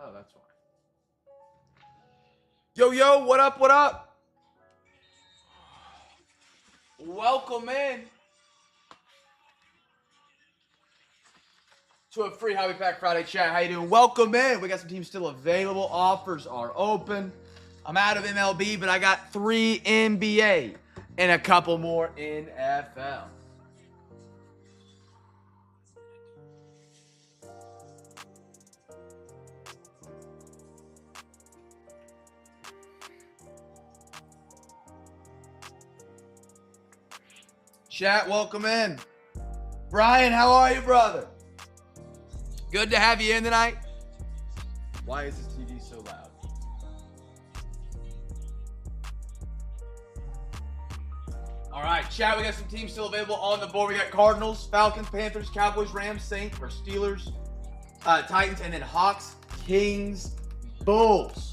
Oh, that's why. Yo, what up, what up? Welcome in to a free Hobby Pack Friday chat. How you doing? Welcome in. We got some teams still available. Offers are open. I'm out of MLB, but I got 3 NBA and a couple more NFL. Chat, welcome in. Brian, how are you, brother? Good to have you in tonight. Why is this TV so loud? All right, chat, we got some teams still available on the board. We got Cardinals, Falcons, Panthers, Cowboys, Rams, Saints, or Steelers, Titans, and then Hawks, Kings, Bulls.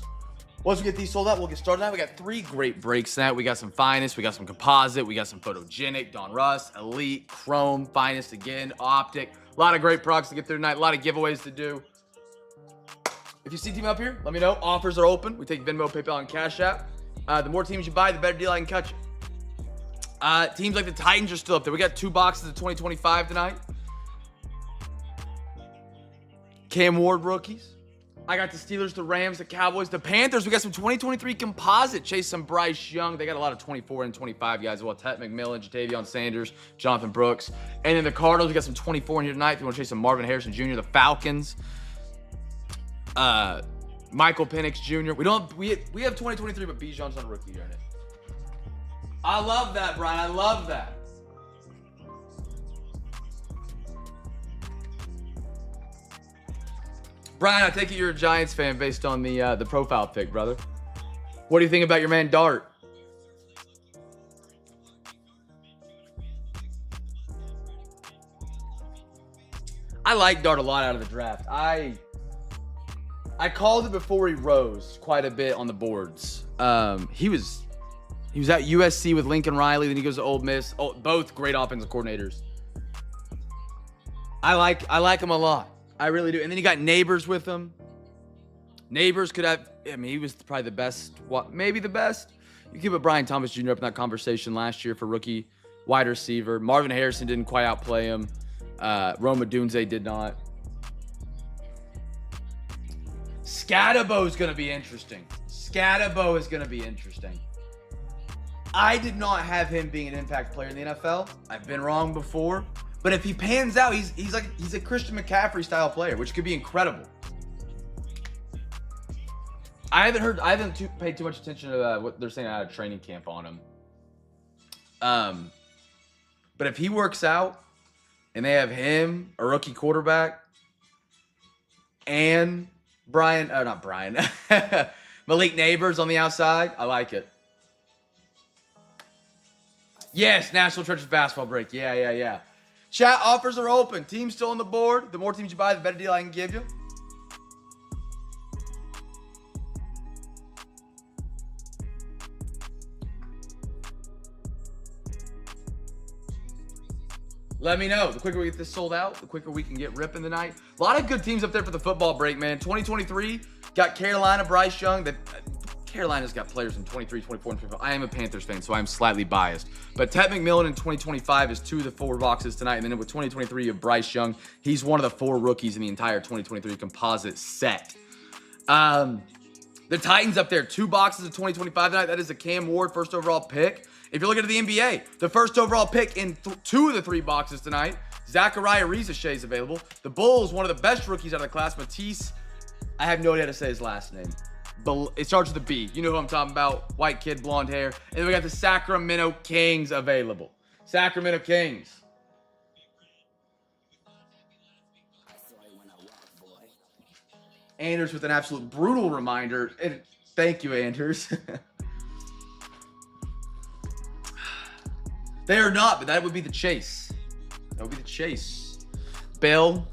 Once we get these sold out, we'll get started now. We got 3 great breaks tonight. We got some Finest, we got some Composite, we got some Photogenic, Don Russ, Elite, Chrome, Finest again, Optic. A lot of great products to get through tonight. A lot of giveaways to do. If you see a team up here, let me know. Offers are open. We take Venmo, PayPal, and Cash App. The more teams you buy, the better deal I can cut you. Teams like the Titans are still up there. We got 2 boxes of 2025 tonight. Cam Ward rookies. I got the Steelers, the Rams, the Cowboys, the Panthers. We got some 2023 composite. Chase some Bryce Young. They got a lot of 24 and 25 guys as well. Ted McMillan, Jatavion Sanders, Jonathan Brooks. And then the Cardinals, we got some 24 in here tonight. If you want to chase some Marvin Harrison Jr., the Falcons, Michael Penix Jr. We have 2023, but Bijan's not a rookie here in it. I love that, Brian. I love that. Brian, I take it you're a Giants fan based on the profile pic, brother. What do you think about your man Dart? I like Dart a lot out of the draft. I called it before he rose quite a bit on the boards. He was at USC with Lincoln Riley, then he goes to Ole Miss. Oh, both great offensive coordinators. I like him a lot. I really do. And then you got Neighbors with him. Neighbors could have, I mean, he was probably the best, maybe the best. You could put Brian Thomas Jr. up in that conversation last year for rookie wide receiver. Marvin Harrison didn't quite outplay him. Roma Dunze did not. Scatabo is going to be interesting. Scatabo is going to be interesting. I did not have him being an impact player in the NFL. I've been wrong before. But if he pans out, he's a Christian McCaffrey style player, which could be incredible. I haven't paid too much attention to what they're saying out of training camp on him. But if he works out and they have him, a rookie quarterback, and Malik Neighbors on the outside, I like it. Yes, National Treasures basketball break. Yeah. Chat, offers are open. Teams still on the board. The more teams you buy, the better deal I can give you. Let me know. The quicker we get this sold out, the quicker we can get ripping tonight. A lot of good teams up there for the football break, man. 2023 got Carolina, Bryce Young. Carolina's got players in 23, 24, and 25. I am a Panthers fan, so I'm slightly biased. But Ted McMillan in 2025 is 2 of the 4 boxes tonight. And then with 2023, you have Bryce Young. He's one of the 4 rookies in the entire 2023 composite set. The Titans up there, 2 boxes of 2025 tonight. That is a Cam Ward first overall pick. If you're looking at the NBA, the first overall pick in 2 of the 3 boxes tonight, Zachariah Rizachet is available. The Bulls, one of the best rookies out of the class, Matisse. I have no idea how to say his last name. It starts with a B. You know who I'm talking about. White kid, blonde hair. And then we got the Sacramento Kings available. Sacramento Kings. Anders with an absolute brutal reminder. Thank you, Anders. They are not, but that would be the chase. That would be the chase. Bill,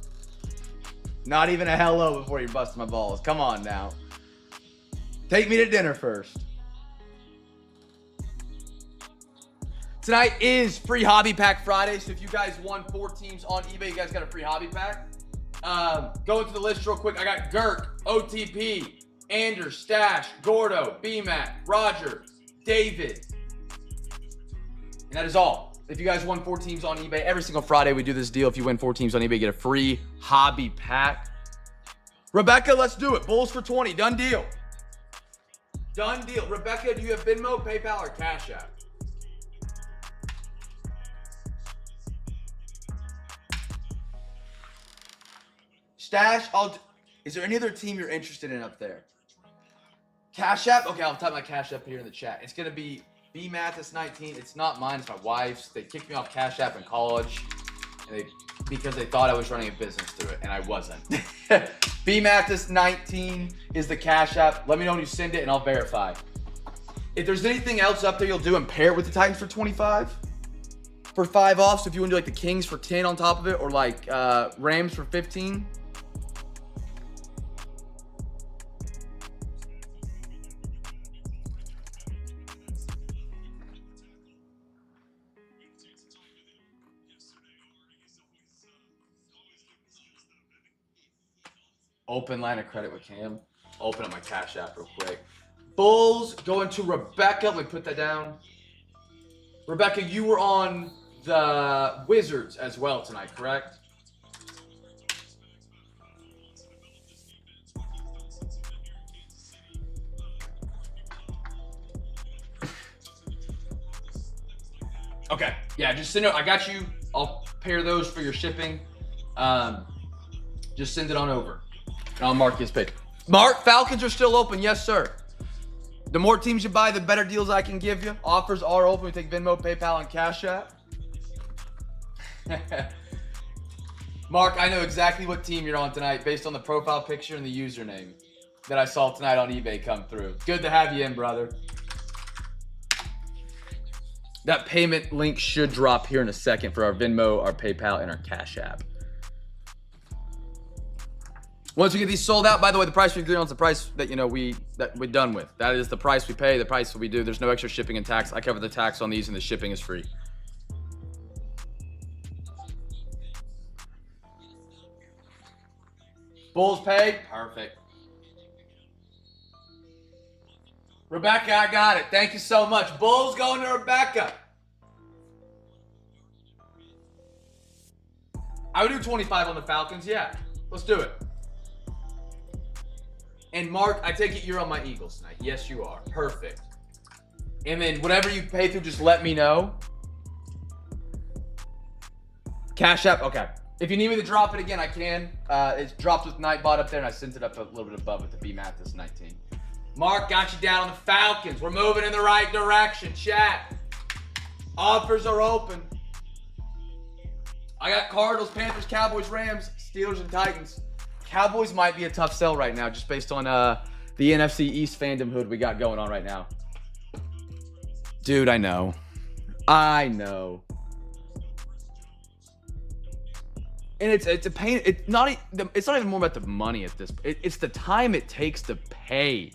not even a hello before you bust my balls. Come on now. Take me to dinner first. Tonight is free Hobby Pack Friday, so if you guys won 4 teams on eBay, you guys got a free Hobby Pack. Going to the list real quick. I got Girk, OTP, Anders, Stash, Gordo, BMAT, Roger, David. And that is all. If you guys won 4 teams on eBay, every single Friday we do this deal. If you win 4 teams on eBay, you get a free hobby pack. Rebecca, let's do it. Bulls for 20. Done deal. Done deal. Rebecca, do you have Venmo, PayPal, or Cash App? Stash, is there any other team you're interested in up there? Cash App? Okay, I'll type my Cash App here in the chat. It's going to be BMathis19. It's not mine, it's my wife's. They kicked me off Cash App in college because they thought I was running a business through it, and I wasn't. BMathis19 is the Cash App. Let me know when you send it, and I'll verify. If there's anything else up there you'll do and pair it with the Titans for 25, for 5 off, so if you want to do like the Kings for 10 on top of it, or like Rams for 15. Open line of credit with Cam. Open up my Cash App real quick. Bulls going to Rebecca. Let me put that down. Rebecca, you were on the Wizards as well tonight, correct? Okay. Yeah, just send it. I got you. I'll pair those for your shipping. Just send it on over. And I'll mark his pick. Mark, Falcons are still open. Yes, sir. The more teams you buy, the better deals I can give you. Offers are open. We take Venmo, PayPal, and Cash App. Mark, I know exactly what team you're on tonight based on the profile picture and the username that I saw tonight on eBay come through. Good to have you in, brother. That payment link should drop here in a second for our Venmo, our PayPal, and our Cash App. Once we get these sold out, by the way, the price we agree on is the price that we're done with. That is the price we pay, the price that we do. There's no extra shipping and tax. I cover the tax on these, and the shipping is free. Bulls pay? Perfect. Rebecca, I got it. Thank you so much. Bulls going to Rebecca. I would do 25 on the Falcons. Yeah, let's do it. And Mark, I take it you're on my Eagles tonight. Yes, you are. Perfect. And then whatever you pay through, just let me know. Cash App, okay. If you need me to drop it again, I can. It's dropped with Nightbot up there, and I sent it up a little bit above with the BMathis19. Mark got you down on the Falcons. We're moving in the right direction, chat. Offers are open. I got Cardinals, Panthers, Cowboys, Rams, Steelers, and Titans. Cowboys might be a tough sell right now, just based on the NFC East fandom hood we got going on right now. Dude, I know. I know. And it's a pain. It's not even more about the money at this. It's the time it takes to pay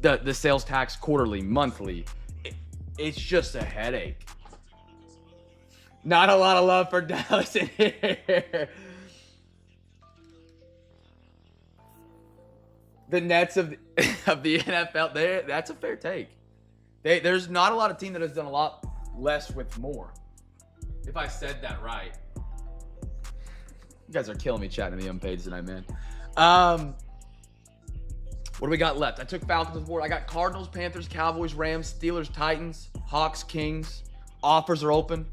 the sales tax quarterly, monthly. It's just a headache. Not a lot of love for Dallas in here. The Nets of the NFL, that's a fair take. There's not a lot of team that has done a lot less with more. If I said that right. You guys are killing me chatting in the page tonight, man. What do we got left? I took Falcons on the board. I got Cardinals, Panthers, Cowboys, Rams, Steelers, Titans, Hawks, Kings. Offers are open.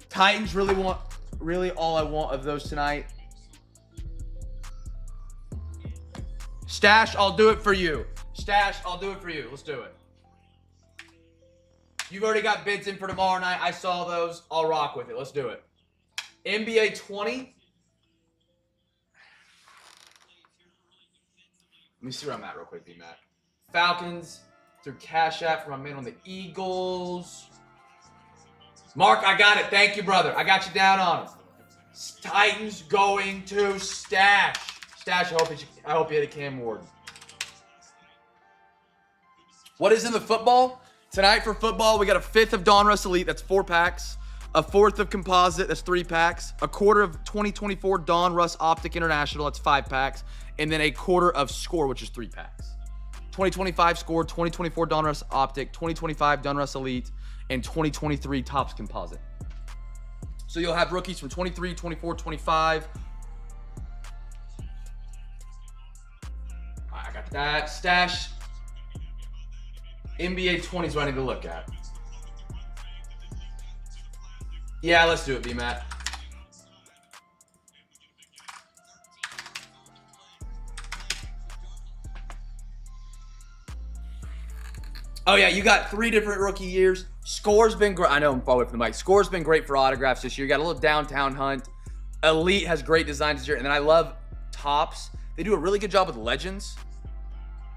Titans really all I want of those tonight. Stash, I'll do it for you. Stash, I'll do it for you. Let's do it. You've already got bids in for tomorrow night. I saw those. I'll rock with it. Let's do it. NBA 20. Let me see where I'm at real quick, B-Mac. Falcons through Cash App for my man on the Eagles. Mark, I got it. Thank you, brother. I got you down on it. Titans going to Stash. Stash, I hope you hit a Cam Ward. What is in the football? Tonight for football, we got a 5th of Donruss Elite. That's 4 packs. A fourth of composite, that's 3 packs. A quarter of 2024 Dawn Russ Optic International, that's 5 packs. And then a quarter of Score, which is 3 packs. 2025 Score, 2024 Dawn Russ Optic, 2025 Dawn Russ Elite, and 2023 Topps Composite. So you'll have rookies from 23, 24, 25. I got that. Stash. NBA 20s what I need to look at. Yeah, let's do it, B-Matt. Oh, yeah, you got 3 different rookie years. Score's been great. I know I'm far away from the mic. Score's been great for autographs this year. You got a little downtown hunt. Elite has great designs this year. And then I love Topps. They do a really good job with Legends.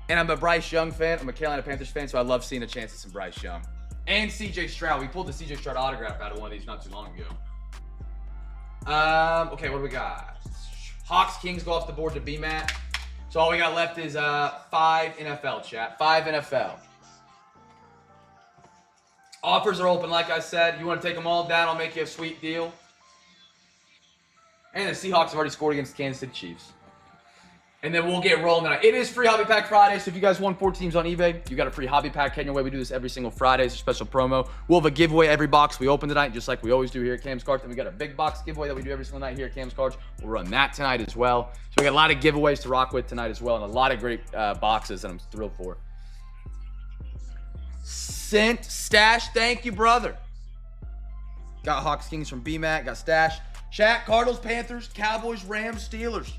And I'm a Bryce Young fan. I'm a Carolina Panthers fan, so I love seeing a chance at some Bryce Young. And CJ Stroud. We pulled the CJ Stroud autograph out of one of these not too long ago. Okay, what do we got? Hawks Kings go off the board to B-Matt. So all we got left is 5 NFL, chat. 5 NFL. Offers are open, like I said. You want to take them all down, I'll make you a sweet deal. And the Seahawks have already scored against the Kansas City Chiefs. And then we'll get rolling tonight. It is free Hobby Pack Friday, so if you guys won 4 teams on eBay, you got a free Hobby Pack heading your way. We do this every single Friday. It's a special promo. We'll have a giveaway every box we open tonight, just like we always do here at Cam's Cards. And we got a big box giveaway that we do every single night here at Cam's Cards. We'll run that tonight as well. So we got a lot of giveaways to rock with tonight as well, and a lot of great boxes that I'm thrilled for. Sent Stash, thank you, brother. Got Hawks Kings from B-Mac, got Stash. Chat, Cardinals, Panthers, Cowboys, Rams, Steelers.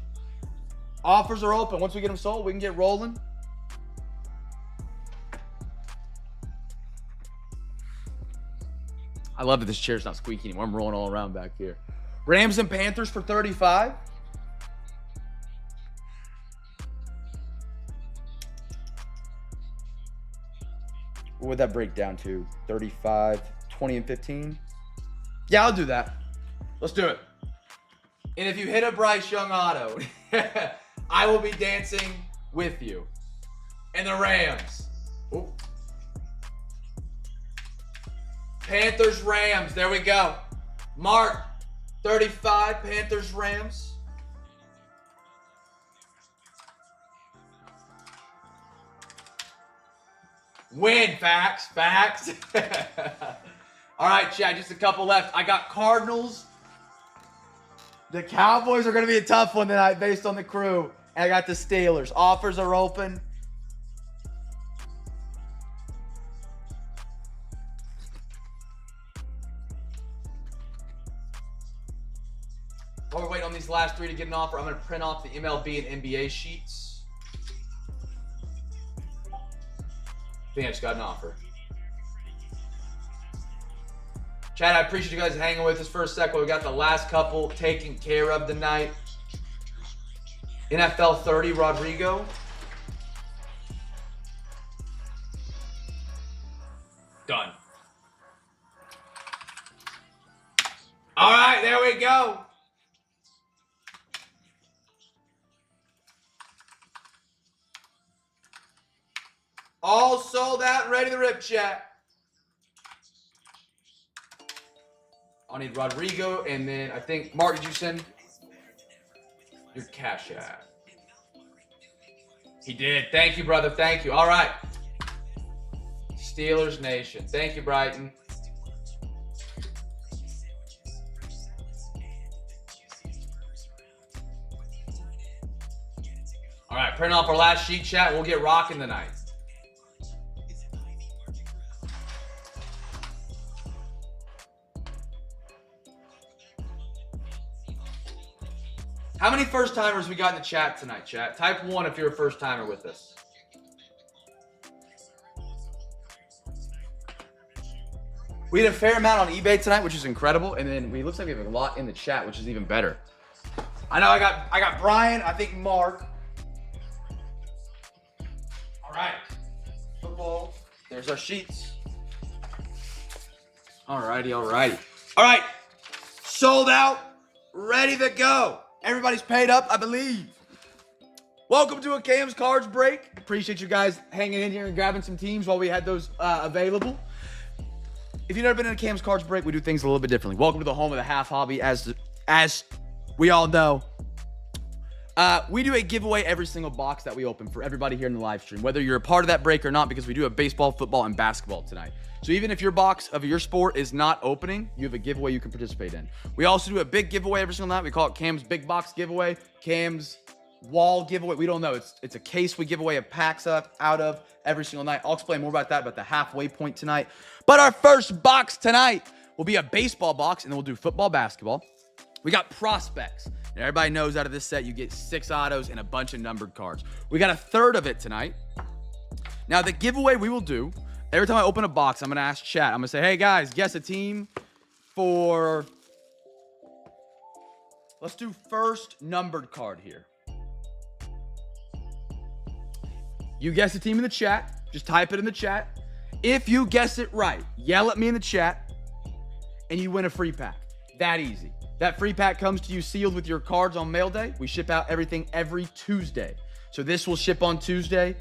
Offers are open. Once we get them sold, we can get rolling. I love that this chair's not squeaky anymore. I'm rolling all around back here. Rams and Panthers for 35. What would that break down to? 35, 20, and 15? Yeah, I'll do that. Let's do it. And if you hit a Bryce Young auto, I will be dancing with you. And the Rams. Ooh. Panthers, Rams. There we go. Mark, 35, Panthers, Rams. Win, facts. All right, Chad, just a couple left. I got Cardinals. The Cowboys are going to be a tough one tonight based on the crew. And I got the Steelers. Offers are open. While we're waiting on these last 3 to get an offer, I'm going to print off the MLB and NBA sheets. I think I just got an offer. Chad, I appreciate you guys hanging with us for a second. We got the last couple taken care of tonight. NFL 30, Rodrigo. Done. All right, there we go. All sold out, ready to rip, chat. I'll need Rodrigo, and then I think, Mark, did you send your cash app? He did. Thank you, brother. Thank you. All right. Steelers Nation. Thank you, Brighton. All right, print off our last sheet, chat. We'll get rocking tonight. How many first-timers we got in the chat tonight, chat? Type 1 if you're a first-timer with us. We had a fair amount on eBay tonight, which is incredible, and then we looks like we have a lot in the chat, which is even better. I know I got Brian, I think Mark. All right. Football. There's our sheets. All righty. All right. Sold out. Ready to go. Everybody's paid up, I believe. Welcome to a Cam's Cards break. Appreciate you guys hanging in here and grabbing some teams while we had those available. If you've never been in a Cam's Cards Break, we do things a little bit differently. Welcome to the home of the half hobby. As we all know, we do a giveaway every single box that we open for everybody here in the live stream, whether you're a part of that break or not, because we do have baseball, football, and basketball tonight. So even if your box of your sport is not opening, you have a giveaway you can participate in. We also do a big giveaway every single night. We call it Cam's Big Box Giveaway, Cam's Wall Giveaway. We don't know. It's a case we give away packs out of every single night. I'll explain more about that, about the halfway point tonight. But our first box tonight will be a baseball box, and then we'll do football, basketball. We got prospects. And everybody knows out of this set, you get 6 autos and a bunch of numbered cards. We got a third of it tonight. Now, the giveaway we will do, every time I open a box, I'm going to ask chat. I'm going to say, hey, guys, guess a team for... Let's do first numbered card here. You guess a team in the chat. Just type it in the chat. If you guess it right, yell at me in the chat, and you win a free pack. That easy. That free pack comes to you sealed with your cards on mail day. We ship out everything every Tuesday. So this will ship on Tuesday.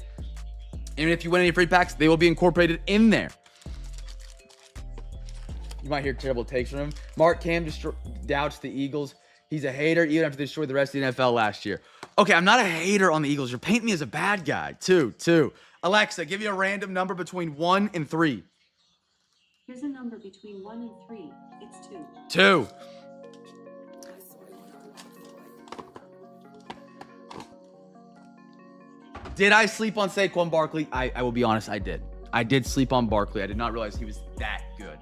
And if you win any free packs, they will be incorporated in there. You might hear terrible takes from him. Mark Cam doubts the Eagles. He's a hater even after they destroyed the rest of the NFL last year. Okay, I'm not a hater on the Eagles. You're painting me as a bad guy. Two. Alexa, give you a random number between 1 and 3. Here's a number between 1 and 3. It's 2. 2. Did I sleep on Saquon Barkley? I will be honest, I did. I did sleep on Barkley. I did not realize he was that good.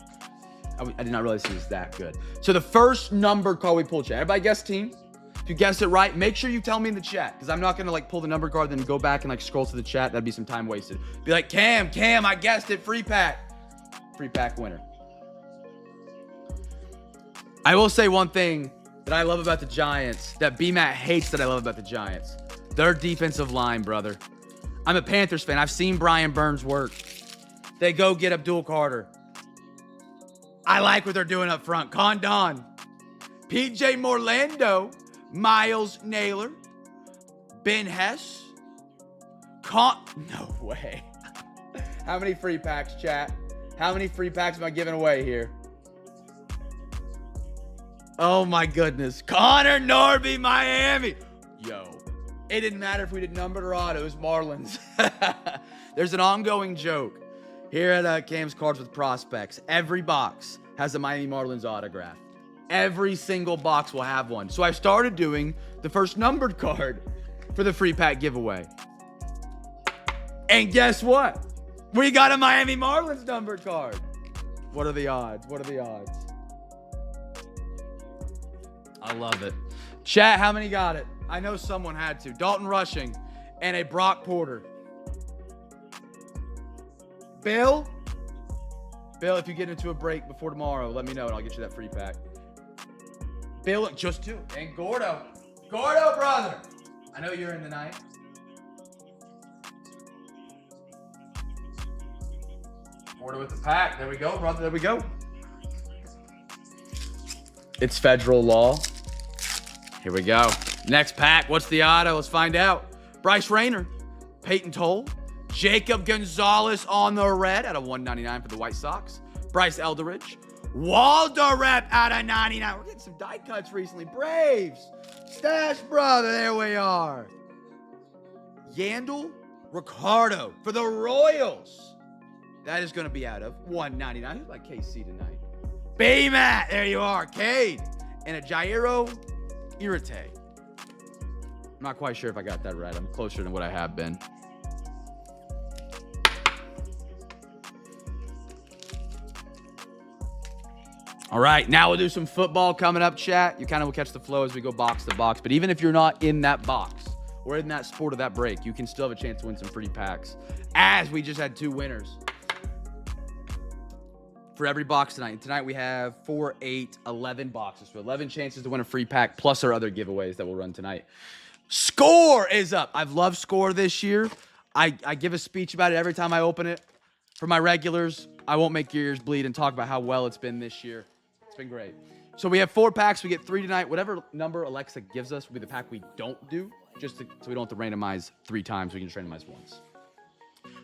I did not realize he was that good. So the first number card we pulled, chat. Everybody guess team. If you guessed it right, make sure you tell me in the chat, because I'm not going to pull the number card, then go back and scroll to the chat. That'd be some time wasted. Be like, Cam, I guessed it. Free pack. Free pack winner. I will say one thing that I love about the Giants, that B-Matt hates that I love about the Giants. Their defensive line, brother. I'm a Panthers fan. I've seen Brian Burns work. They go get Abdul Carter. I like what they're doing up front. Condon. PJ Morlando. Miles Naylor. Ben Hess. No way. How many free packs, chat? How many free packs am I giving away here? Oh my goodness. Connor Norby, Miami. Yo. It didn't matter if we did numbered or auto. It was Marlins. There's an ongoing joke here at Cam's Cards with Prospects. Every box has a Miami Marlins autograph. Every single box will have one. So I started doing the first numbered card for the free pack giveaway. And guess what? We got a Miami Marlins numbered card. What are the odds? I love it. Chat, how many got it? I know someone had to. Dalton Rushing and a Brock Porter. Bill, if you get into a break before tomorrow, let me know and I'll get you that free pack. Bill, just 2. And Gordo, brother. I know you're in tonight. Gordo with the pack. There we go, brother. There we go. It's federal law. Here we go. Next pack. What's the auto? Let's find out. Bryce Rayner, Peyton Toll, Jacob Gonzalez on the red out of 199 for the White Sox. Bryce Eldridge, Walderep out of 99. We're getting some die cuts recently. Braves, Stash brother. There we are. Yandel Ricardo for the Royals. That is going to be out of 199. Who's like KC tonight? Baymat. There you are. Cade. And a Jairo Irate. I'm not quite sure if I got that right. I'm closer than what I have been. All right, now we'll do some football coming up, chat. You kind of will catch the flow as we go box to box. But even if you're not in that box or in that sport of that break, you can still have a chance to win some free packs, as we just had 2 winners for every box tonight. Tonight we have 4, 8, 11 boxes. So 11 chances to win a free pack, plus our other giveaways that we'll run tonight. Score is up. I've loved Score this year. I give a speech about it every time I open it. For my regulars, I won't make your ears bleed and talk about how well it's been this year. It's been great. So we have 4 packs. We get 3 tonight. Whatever number Alexa gives us will be the pack we don't do, so we don't have to randomize 3 times. We can just randomize once.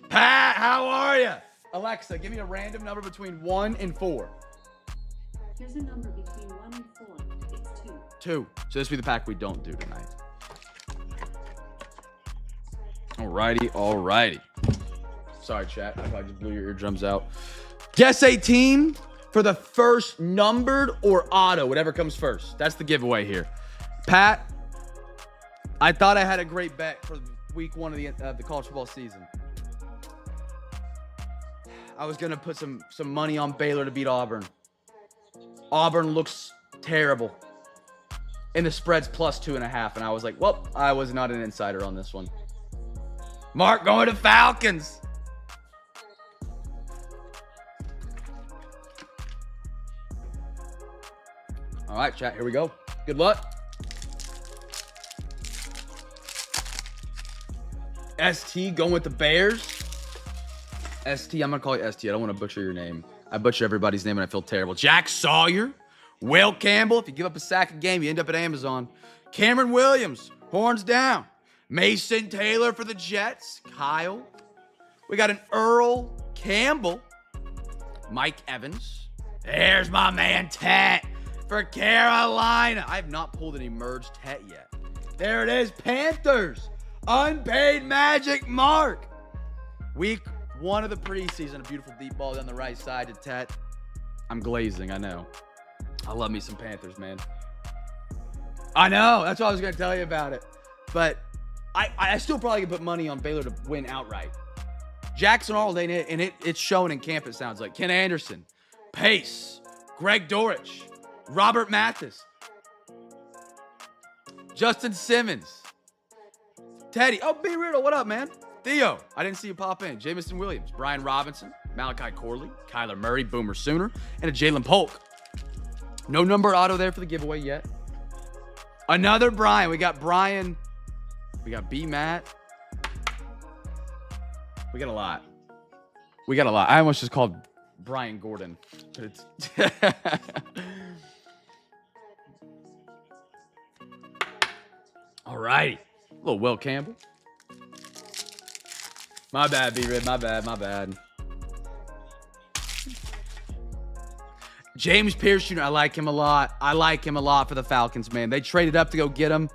Pat, how are you? Alexa, give me a random number between 1 and 4. Here's a number between 1 and 4. It's 2. 2. So this will be the pack we don't do tonight. Alrighty. Sorry, chat. I probably just blew your eardrums out. Guess a team for the first numbered or auto, whatever comes first. That's the giveaway here. Pat, I thought I had a great bet for week 1 of the college football season. I was going to put some money on Baylor to beat Auburn. Auburn looks terrible. And the spread's plus 2.5. And I was like, well, I was not an insider on this one. Mark going to Falcons. All right, chat, here we go. Good luck. ST going with the Bears. ST, I'm going to call you ST. I don't want to butcher your name. I butcher everybody's name and I feel terrible. Jack Sawyer. Will Campbell. If you give up a sack a game, you end up at Amazon. Cameron Williams. Horns down. Mason Taylor for the Jets. Kyle. We got an Earl Campbell. Mike Evans. There's my man Tet for Carolina. I have not pulled any merged Tet yet. There it is. Panthers. Unpaid Magic Mark. Week 1 of the preseason. A beautiful deep ball down the right side to Tet. I'm glazing, I know. I love me some Panthers, man. I know. That's what I was going to tell you about it. But I still probably could put money on Baylor to win outright. Jackson Arnold ain't it, and it's shown in camp, it sounds like. Ken Anderson, Pace, Greg Dortch, Robert Mathis, Justin Simmons, Teddy. Oh, B. Riddle, what up, man? Theo, I didn't see you pop in. Jamison Williams, Brian Robinson, Malachi Corley, Kyler Murray, Boomer Sooner, and a Jalen Polk. No number auto there for the giveaway yet. Another Brian. We got Brian. We got B. Matt. We got a lot. I almost just called Brian Gordon. But it's all right. A little Will Campbell. My bad, B-Rib. My bad. James Pierce Jr., I like him a lot. For the Falcons, man. They traded up to go get him.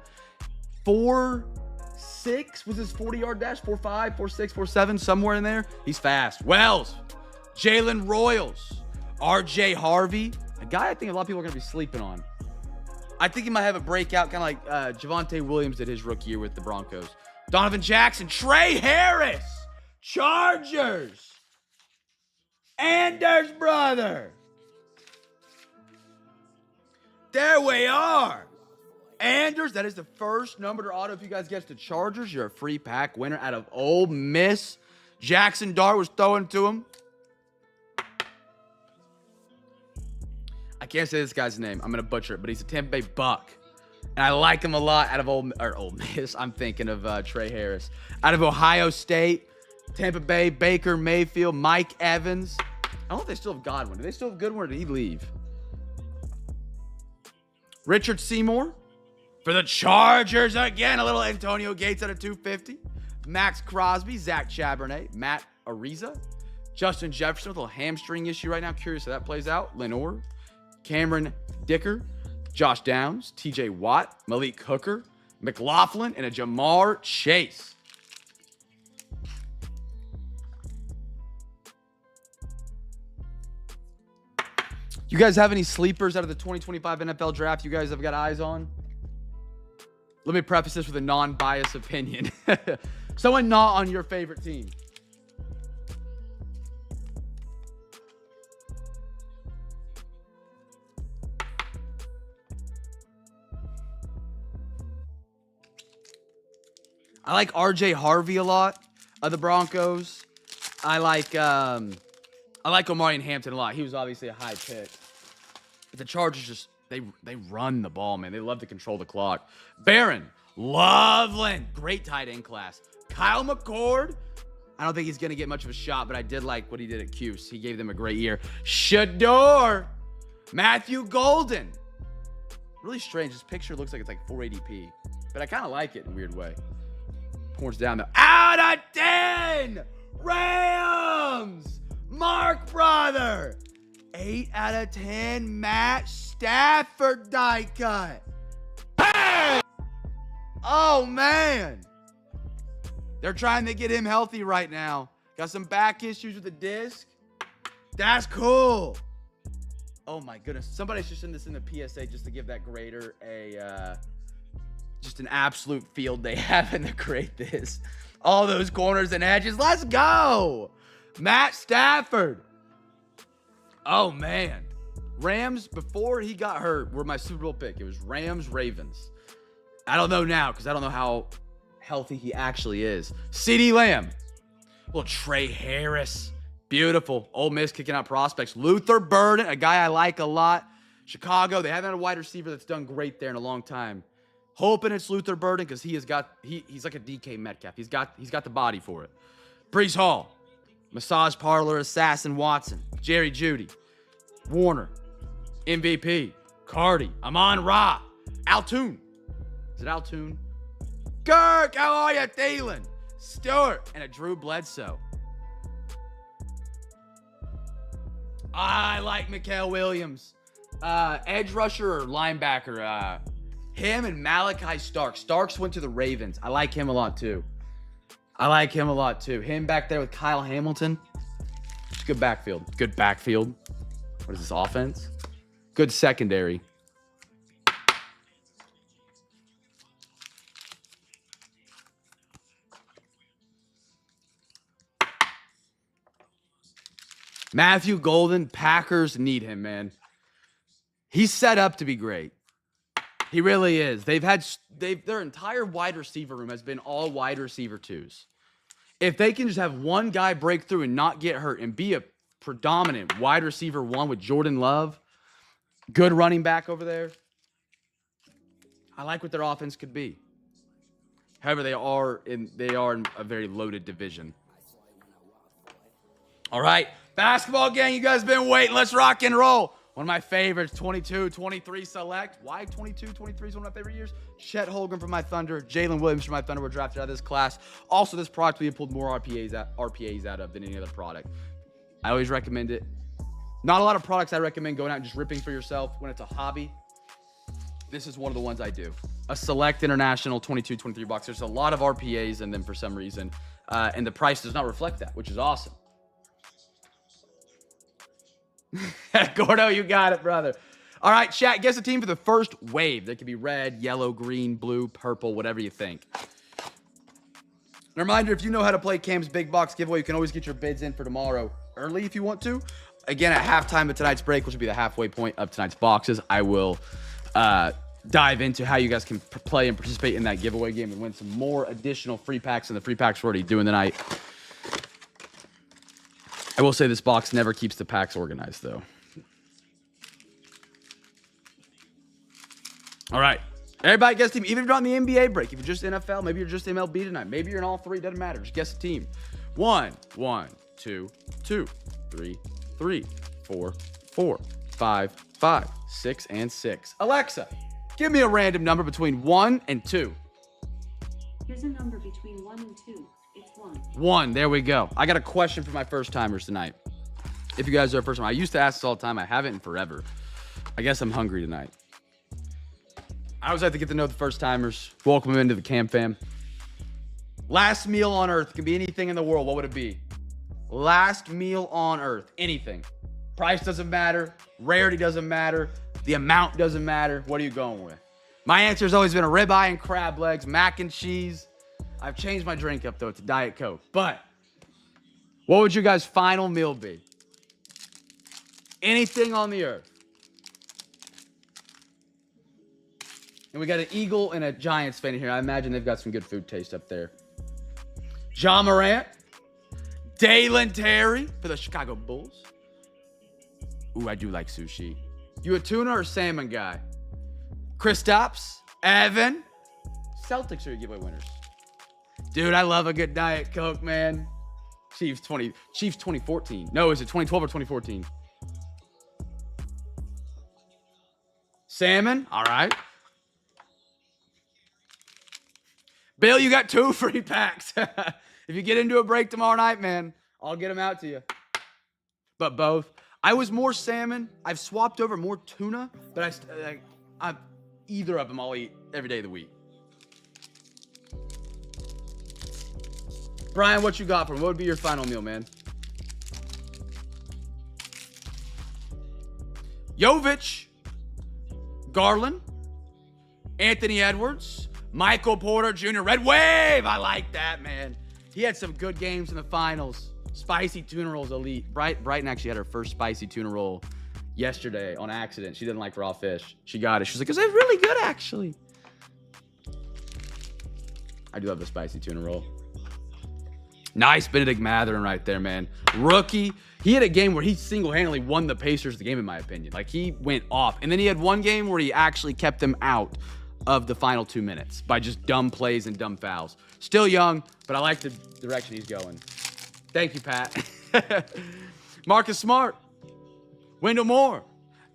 4.6 was his 40-yard dash. 4.5, 4.6, 4.7, somewhere in there. He's fast. Wells, Jalen Royals, RJ Harvey, a guy I think a lot of people are going to be sleeping on. I think he might have a breakout, kind of like Javonte Williams did his rookie year with the Broncos. Donovan Jackson, Trey Harris, Chargers, Anders brother. There we are. Anders, that is the first numbered auto. If you guys get the Chargers, you're a free pack winner out of Ole Miss. Jackson Dart was throwing to him. I can't say this guy's name. I'm going to butcher it, but he's a Tampa Bay Buck. And I like him a lot out of Ole Miss. I'm thinking of Trey Harris. Out of Ohio State, Tampa Bay, Baker Mayfield, Mike Evans. I don't know if they still have Godwin. Do they still have Goodwin or did he leave? Richard Seymour for the Chargers again. A little Antonio Gates out of 250. Max Crosby, Zach Charbonnet, Matt Ariza, Justin Jefferson with a little hamstring issue right now. Curious how that plays out. Lenore, Cameron Dicker, Josh Downs, TJ Watt, Malik Hooker, McLaughlin, and a Jamar Chase. You guys have any sleepers out of the 2025 NFL draft you guys have got eyes on? Let me preface this with a non-biased opinion. Someone not on your favorite team. I like RJ Harvey a lot of the Broncos. I like Omari and Hampton a lot. He was obviously a high pick. But the Chargers just, they run the ball, man. They love to control the clock. Barron, Loveland, great tight end class. Kyle McCord, I don't think he's going to get much of a shot, but I did like what he did at Cuse. He gave them a great year. Shador, Matthew Golden. Really strange. This picture looks like it's like 480p, but I kind of like it in a weird way. Horns down though. Out of 10! Rams! Mark, brother. 8 out of 10, Matt Stafford die cut. Hey! Oh, man. They're trying to get him healthy right now. Got some back issues with the disc. That's cool. Oh, my goodness. Somebody should send this in the PSA just to give that grader just an absolute field they have in to grade this. All those corners and edges. Let's go. Matt Stafford. Oh, man. Rams, before he got hurt, were my Super Bowl pick. It was Rams-Ravens. I don't know now because I don't know how healthy he actually is. CeeDee Lamb. Little Trey Harris. Beautiful. Ole Miss kicking out prospects. Luther Burden, a guy I like a lot. Chicago, they haven't had a wide receiver that's done great there in a long time. Hoping it's Luther Burden because he's like a DK Metcalf. He's got the body for it. Breece Hall. Massage parlor assassin Watson. Jerry Jeudy. Warner. MVP. Cardi. Amon-Ra. Altoon. Is it Altoon? Kirk, how are you? Thielen. Stewart. And a Drew Bledsoe. I like Mikael Williams. Edge rusher or linebacker. Him and Malachi Starks. Starks went to the Ravens. I like him a lot too. Him back there with Kyle Hamilton. Good backfield. What is this, offense? Good secondary. Matthew Golden, Packers need him, man. He's set up to be great. He really is. Their entire wide receiver room has been all wide receiver twos. If they can just have one guy break through and not get hurt and be a predominant wide receiver one with Jordan Love, good running back over there, I like what their offense could be. However, they are in a very loaded division. All right, basketball gang, you guys been waiting. Let's rock and roll. One of my favorites, 22, 23 select. Why 22, 23 is one of my favorite years? Chet Holmgren from my Thunder. Jalen Williams from my Thunder were drafted out of this class. Also, this product we have pulled more RPAs out of than any other product. I always recommend it. Not a lot of products I recommend going out and just ripping for yourself when it's a hobby. This is one of the ones I do. A select international 22, 23 box. There's a lot of RPAs in them for some reason. And the price does not reflect that, which is awesome. Gordo, you got it, brother. All right, chat, guess the team for the first wave. They could be red, yellow, green, blue, purple, whatever you think. A reminder, if you know how to play Cam's Big Box giveaway, you can always get your bids in for tomorrow early if you want to. Again, at halftime of tonight's break, which will be the halfway point of tonight's boxes, I will dive into how you guys can play and participate in that giveaway game and win some more additional free packs than the free packs we're already doing tonight. I will say this box never keeps the packs organized, though. All right. Everybody guess team. Even if you're not in the NBA break, if you're just NFL, maybe you're just MLB tonight. Maybe you're in all three. Doesn't matter. Just guess the team. 1, 2, 2, 3, 3, 4, 4, 5, 5, 6, and 6. Alexa, give me a random number between 1 and 2. Here's a number between 1 and 2. It's 1. 1. There we go. I got a question for my first timers tonight. If you guys are first time, I used to ask this all the time. I haven't in forever. I guess I'm hungry tonight. I always like to get to know the first timers. Welcome them into the Cam Fam. Last meal on earth. Can be anything in the world. What would it be? Last meal on earth. Anything. Price doesn't matter. Rarity doesn't matter. The amount doesn't matter. What are you going with? My answer has always been a ribeye and crab legs, mac and cheese. I've changed my drink up, though, to Diet Coke. But what would your guys' final meal be? Anything on the earth. And we got an Eagle and a Giants fan here. I imagine they've got some good food taste up there. John Morant. Dalen Terry for the Chicago Bulls. Ooh, I do like sushi. You a tuna or salmon guy? Kristaps. Evan. Celtics are your giveaway winners. Dude, I love a good Diet Coke, man. Chiefs 2014. No, is it 2012 or 2014? Salmon. All right. Bill, you got 2 free packs. If you get into a break tomorrow night, man, I'll get them out to you. but both. I was more salmon. I've swapped over more tuna, but either of them I'll eat every day of the week. Brian, what you got for me? What would be your final meal, man? Jovic, Garland, Anthony Edwards, Michael Porter Jr., Red Wave. I like that, man. He had some good games in the finals. Spicy tuna rolls elite. Brighton actually had her first spicy tuna roll yesterday on accident. She didn't like raw fish. She got it. She was like, "Is it really good, actually?" I do love the spicy tuna roll. Nice Benedict Mathurin right there, man. Rookie. He had a game where he single-handedly won the Pacers the game, in my opinion. Like, he went off. And then he had one game where he actually kept them out of the final 2 minutes by just dumb plays and dumb fouls. Still young, but I like the direction he's going. Thank you, Pat. Marcus Smart. Wendell Moore.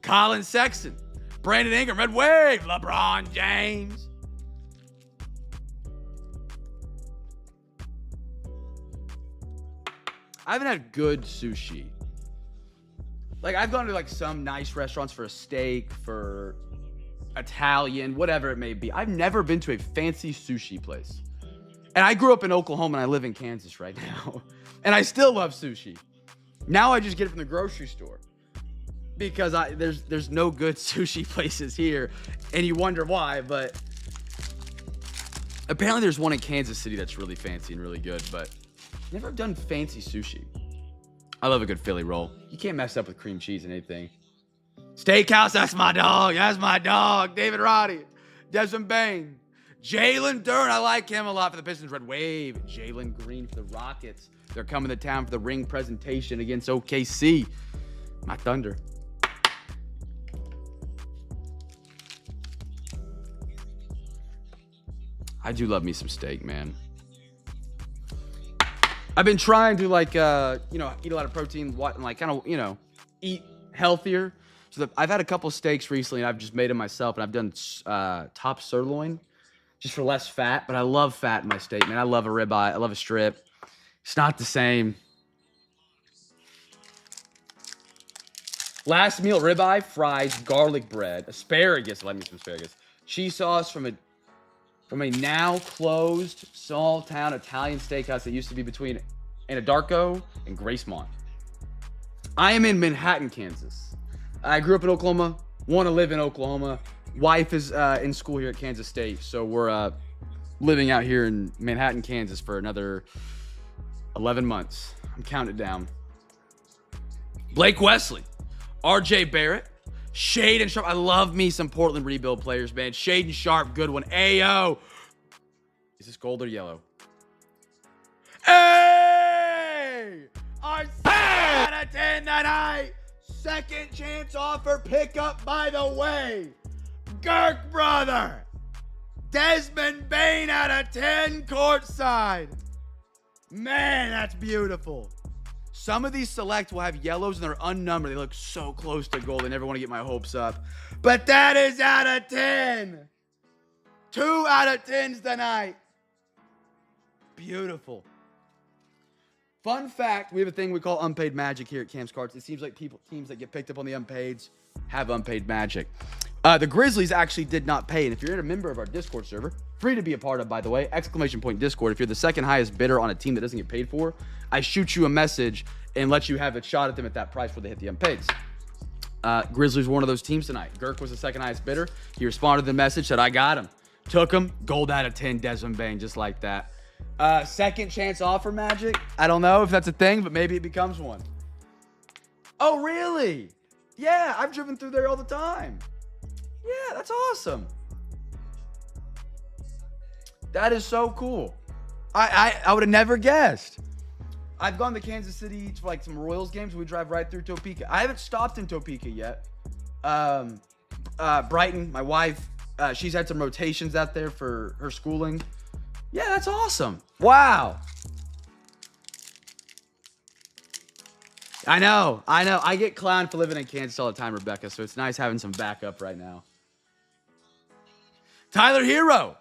Colin Sexton. Brandon Ingram. Red Wave. LeBron James. I haven't had good sushi. Like, I've gone to like some nice restaurants for a steak, for Italian, whatever it may be. I've never been to a fancy sushi place. And I grew up in Oklahoma and I live in Kansas right now. And I still love sushi. Now I just get it from the grocery store. Because there's no good sushi places here. And you wonder why, but apparently there's one in Kansas City that's really fancy and really good, but never done fancy sushi. I love a good Philly roll. You can't mess up with cream cheese and anything. Steakhouse, that's my dog. That's my dog. David Roddy. Desmond Bain. Jalen Duren, I like him a lot for the Pistons. Red Wave. Jalen Green for the Rockets. They're coming to town for the ring presentation against OKC. My Thunder. I do love me some steak, man. I've been trying to eat a lot of protein, eat healthier. So I've had a couple steaks recently, and I've just made them myself, and I've done top sirloin, just for less fat. But I love fat in my steak, man. I love a ribeye. I love a strip. It's not the same. Last meal: ribeye, fries, garlic bread, asparagus. Let me some asparagus. Cheese sauce from a now closed small town Italian steakhouse that used to be between Anadarko and Gracemont. I am in Manhattan, Kansas. I grew up in Oklahoma, want to live in Oklahoma. Wife is in school here at Kansas State, so we're living out here in Manhattan, Kansas for another 11 months. I'm counting it down. Blake Wesley, RJ Barrett, Shaden Sharp. I love me some Portland rebuild players, man. Shaden Sharp, good one. Ayo. Is this gold or yellow? Hey! Our 7 out of 10 tonight. Second chance offer pickup, by the way. Girk brother. Desmond Bain out of 10 courtside. Man, that's beautiful. Some of these select will have yellows and they're unnumbered. They look so close to gold. I never want to get my hopes up. But that is out of 10. 2 out of 10s tonight. Beautiful. Fun fact, we have a thing we call unpaid magic here at Cam's Cards. It seems like teams that get picked up on the unpaids have unpaid magic. The Grizzlies actually did not pay. And if you're a member of our Discord server, free to be a part of, by the way, !Discord. If you're the second highest bidder on a team that doesn't get paid for, I shoot you a message and let you have a shot at them at that price before they hit the unpaids. Grizzlies were one of those teams tonight. Girk was the second highest bidder. He responded to the message, said, I got him. Took him. Gold out of 10, Desmond Bain, just like that. Second chance offer magic. I don't know if that's a thing, but maybe it becomes one. Oh, really? Yeah, I've driven through there all the time. Yeah, that's awesome. That is so cool. I would have never guessed. I've gone to Kansas City for like some Royals games. We drive right through Topeka. I haven't stopped in Topeka yet. Brighton, my wife, she's had some rotations out there for her schooling. Yeah, that's awesome. Wow. I know. I get clowned for living in Kansas all the time, Rebecca, so it's nice having some backup right now. Tyler Hero,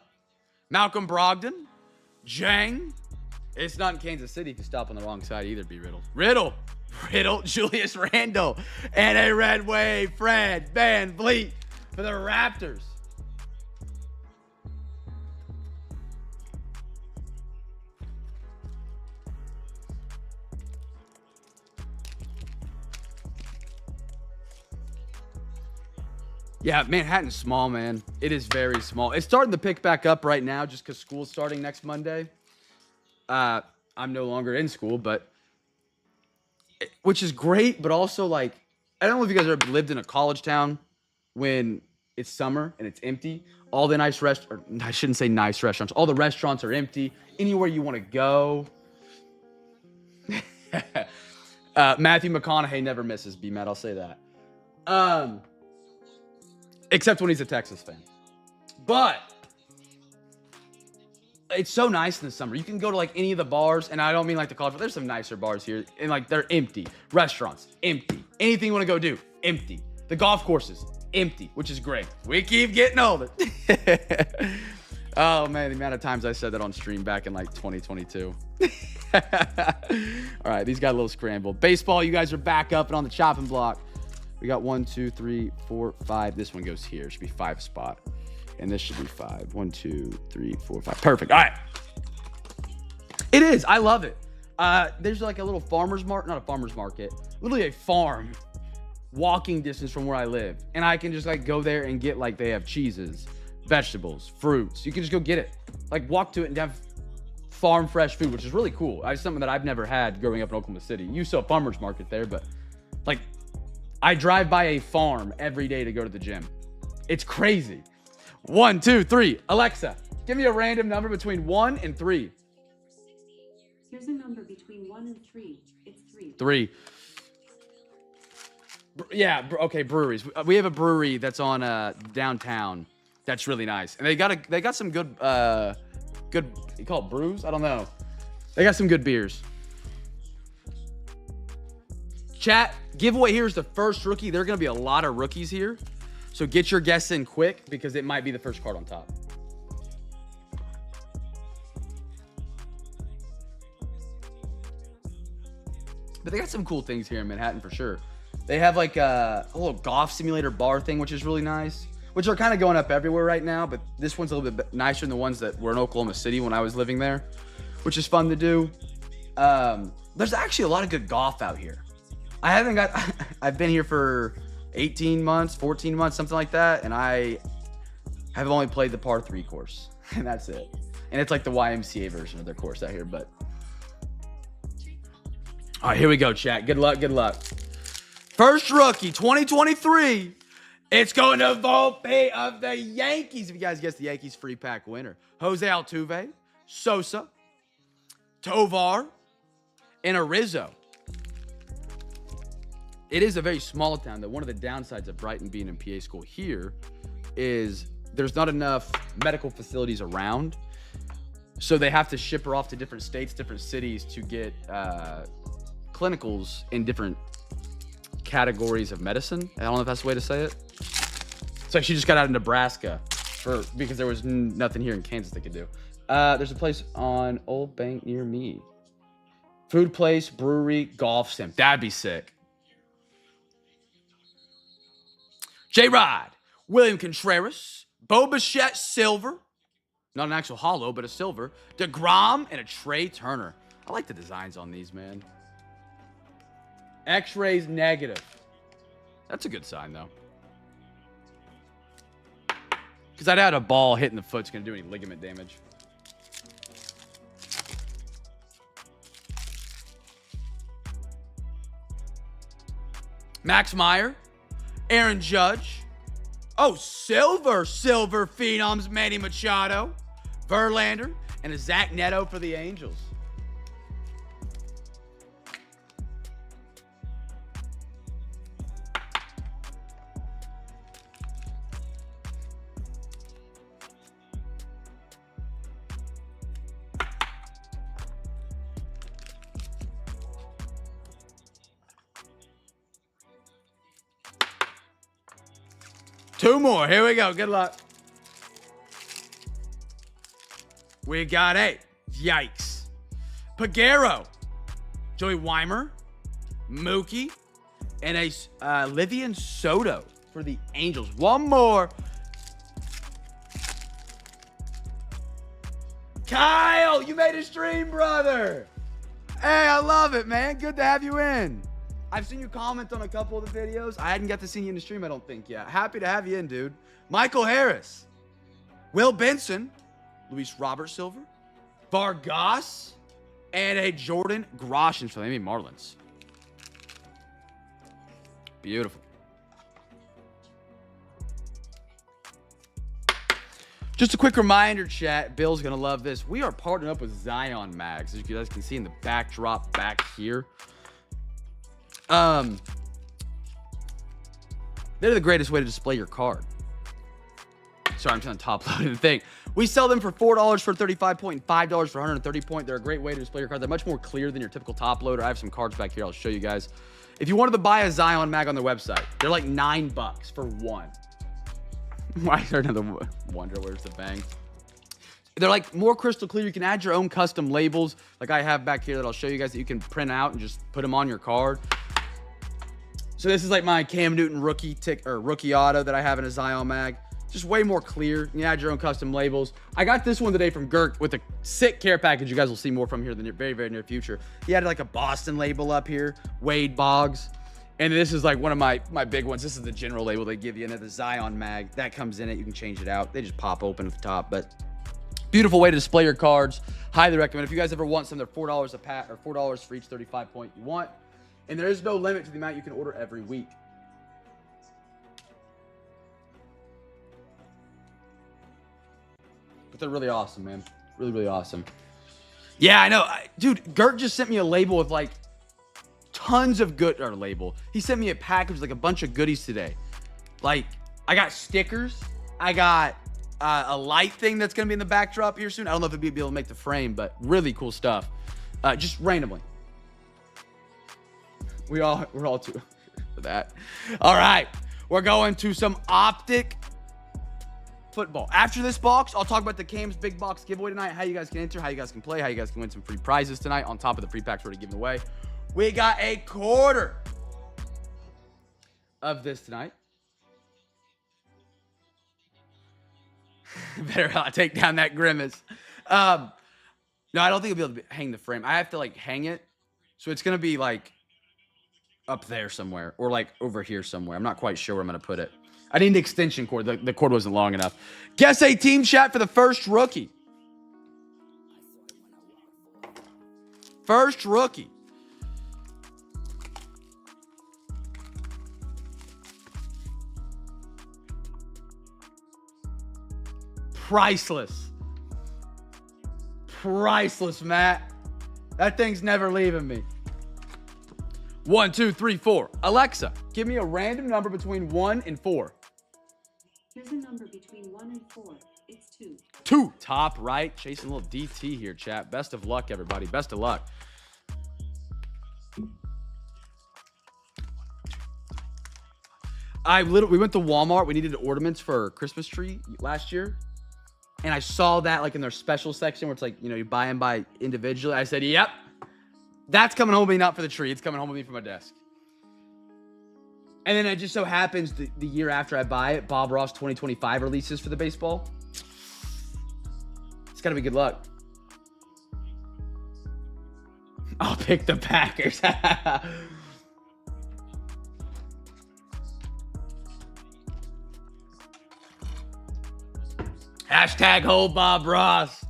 Malcolm Brogdon, Jang, It's not in Kansas City if you stop on the wrong side either, B. Riddle, Julius Randle, and a red wave, Fred VanVleet for the Raptors. Yeah, Manhattan's small, man. It is very small. It's starting to pick back up right now just because school's starting next Monday. I'm no longer in school, which is great, but also like, I don't know if you guys ever lived in a college town when it's summer and it's empty. All the nice restaurants, I shouldn't say nice restaurants, all the restaurants are empty. Anywhere you want to go. Matthew McConaughey never misses, B-Matt, I'll say that. Except when he's a Texas fan. But it's so nice in the summer. You can go to like any of the bars, and I don't mean like the college, but there's some nicer bars here, and like they're empty. Restaurants, empty. Anything you want to go do, empty. The golf courses, empty, which is great. We keep getting older. Oh man, the amount of times I said that on stream back in like 2022. All right, these got a little scrambled. Baseball, you guys are back up and on the chopping block. We got 1, 2, 3, 4, 5. This one goes here. It should be 5 spot. And this should be 5. 1, 2, 3, 4, 5. Perfect. All right. It is. I love it. There's like a little farmer's market. Not a farmer's market. Literally a farm. Walking distance from where I live. And I can just like go there and get like, they have cheeses, vegetables, fruits. You can just go get it. Like walk to it and have farm fresh food, which is really cool. It's something that I've never had growing up in Oklahoma City. You saw a farmer's market there, but like, I drive by a farm every day to go to the gym. It's crazy. 1, 2, 3. Alexa, give me a random number between 1 and 3. Here's a number between 1 and 3. It's 3. 3. Yeah, okay, breweries. We have a brewery that's on downtown. That's really nice. And they got some good you call it brews? I don't know. They got some good beers. Chat, giveaway here is the first rookie. There are going to be a lot of rookies here. So get your guess in quick because it might be the first card on top. But they got some cool things here in Manhattan for sure. They have like a little golf simulator bar thing, which is really nice. Which are kind of going up everywhere right now. But this one's a little bit nicer than the ones that were in Oklahoma City when I was living there. Which is fun to do. There's actually a lot of good golf out here. I've been here for 18 months, 14 months, something like that. And I have only played the par 3 course. And that's it. And it's like the YMCA version of their course out here. But all right, here we go, chat. Good luck, good luck. First rookie, 2023. It's going to Volpe of the Yankees. If you guys guess the Yankees free pack winner. Jose Altuve, Sosa, Tovar, and Arizzo. It is a very small town, though. One of the downsides of Brighton being in PA school here is there's not enough medical facilities around. So they have to ship her off to different states, different cities to get clinicals in different categories of medicine. I don't know if that's the way to say it. It's like she just got out of Nebraska because there was nothing here in Kansas they could do. There's a place on Old Bank near me. Food place, brewery, golf sim. That'd be sick. J-Rod, William Contreras, Bo Bichette silver. Not an actual hollow, but a silver. DeGrom and a Trey Turner. I like the designs on these, man. X-rays negative. That's a good sign, though. Because I doubt a ball hitting the foot's going to do any ligament damage. Max Meyer. Aaron Judge. Oh, silver phenoms, Manny Machado, Verlander, and a Zach Neto for the Angels. Two more. Here we go. Good luck. We got 8. Yikes. Pagero, Joey Weimer, Mookie, and a Livian Soto for the Angels. One more. Kyle, you made a stream, brother. Hey, I love it, man. Good to have you in. I've seen you comment on a couple of the videos. I hadn't got to see you in the stream, I don't think, yet. Happy to have you in, dude. Michael Harris, Will Benson, Luis Robert Silver, Vargas, and a Jordan Groshans for the Miami Marlins. Beautiful. Just a quick reminder, chat. Bill's going to love this. We are partnering up with Zion Mags, as you guys can see in the backdrop back here. They're the greatest way to display your card. Sorry, I'm trying to top load the thing. We sell them for $4 for 35 point, $5 for 130 point. They're a great way to display your card. They're much more clear than your typical top loader. I have some cards back here. I'll show you guys. If you wanted to buy a Zion Mag on their website, they're like $9 for one. Why is there another wonder? Where's the bang? They're like more crystal clear. You can add your own custom labels like I have back here that I'll show you guys that you can print out and just put them on your card. So this is like my Cam Newton rookie auto that I have in a Zion Mag. Just way more clear. You can add your own custom labels. I got this one today from Gert with a sick care package you guys will see more from here in the very, very near future. He had like a Boston label up here, Wade Boggs. And this is like one of my big ones. This is the general label they give you, and then the Zion Mag. That comes in it. You can change it out. They just pop open at the top. But beautiful way to display your cards. Highly recommend. If you guys ever want some, they're $4 a pack, or $4 for each 35 point you want. And there is no limit to the amount you can order every week. But they're really awesome, man. Really, really awesome. Yeah, I know. Dude, Gert just sent me a label with like tons of label. He sent me a package with like a bunch of goodies today. Like, I got stickers. I got a light thing that's going to be in the backdrop here soon. I don't know if it'll be able to make the frame, but really cool stuff. Just randomly. We're all too for that. All right. We're going to some optic football. After this box, I'll talk about the Cam's big box giveaway tonight, how you guys can enter, how you guys can play, how you guys can win some free prizes tonight on top of the free packs we're already giving away. We got a quarter of this tonight. Better take down that grimace. No, I don't think I'll be able to hang the frame. I have to like hang it. So it's going to be like up there somewhere or like over here somewhere. I'm not quite sure where I'm going to put it. I need an extension cord. The cord wasn't long enough. Guess a team chat for the first rookie. First rookie. Priceless. Priceless, Matt. That thing's never leaving me. 1, 2, 3, 4. Alexa, give me a random number between 1 and 4. Here's a number between 1 and 4. It's 2. 2. Top right. Chasing a little DT here, chat. Best of luck, everybody. Best of luck. We went to Walmart. We needed ornaments for our Christmas tree last year. And I saw that like in their special section where it's like, you know, you buy them by individually. I said, yep, that's coming home with me, not for the tree. It's coming home with me for my desk. And then it just so happens the year after I buy it, Bob Ross 2025 releases for the baseball. It's got to be good luck. I'll pick the Packers. Hashtag hold Bob Ross.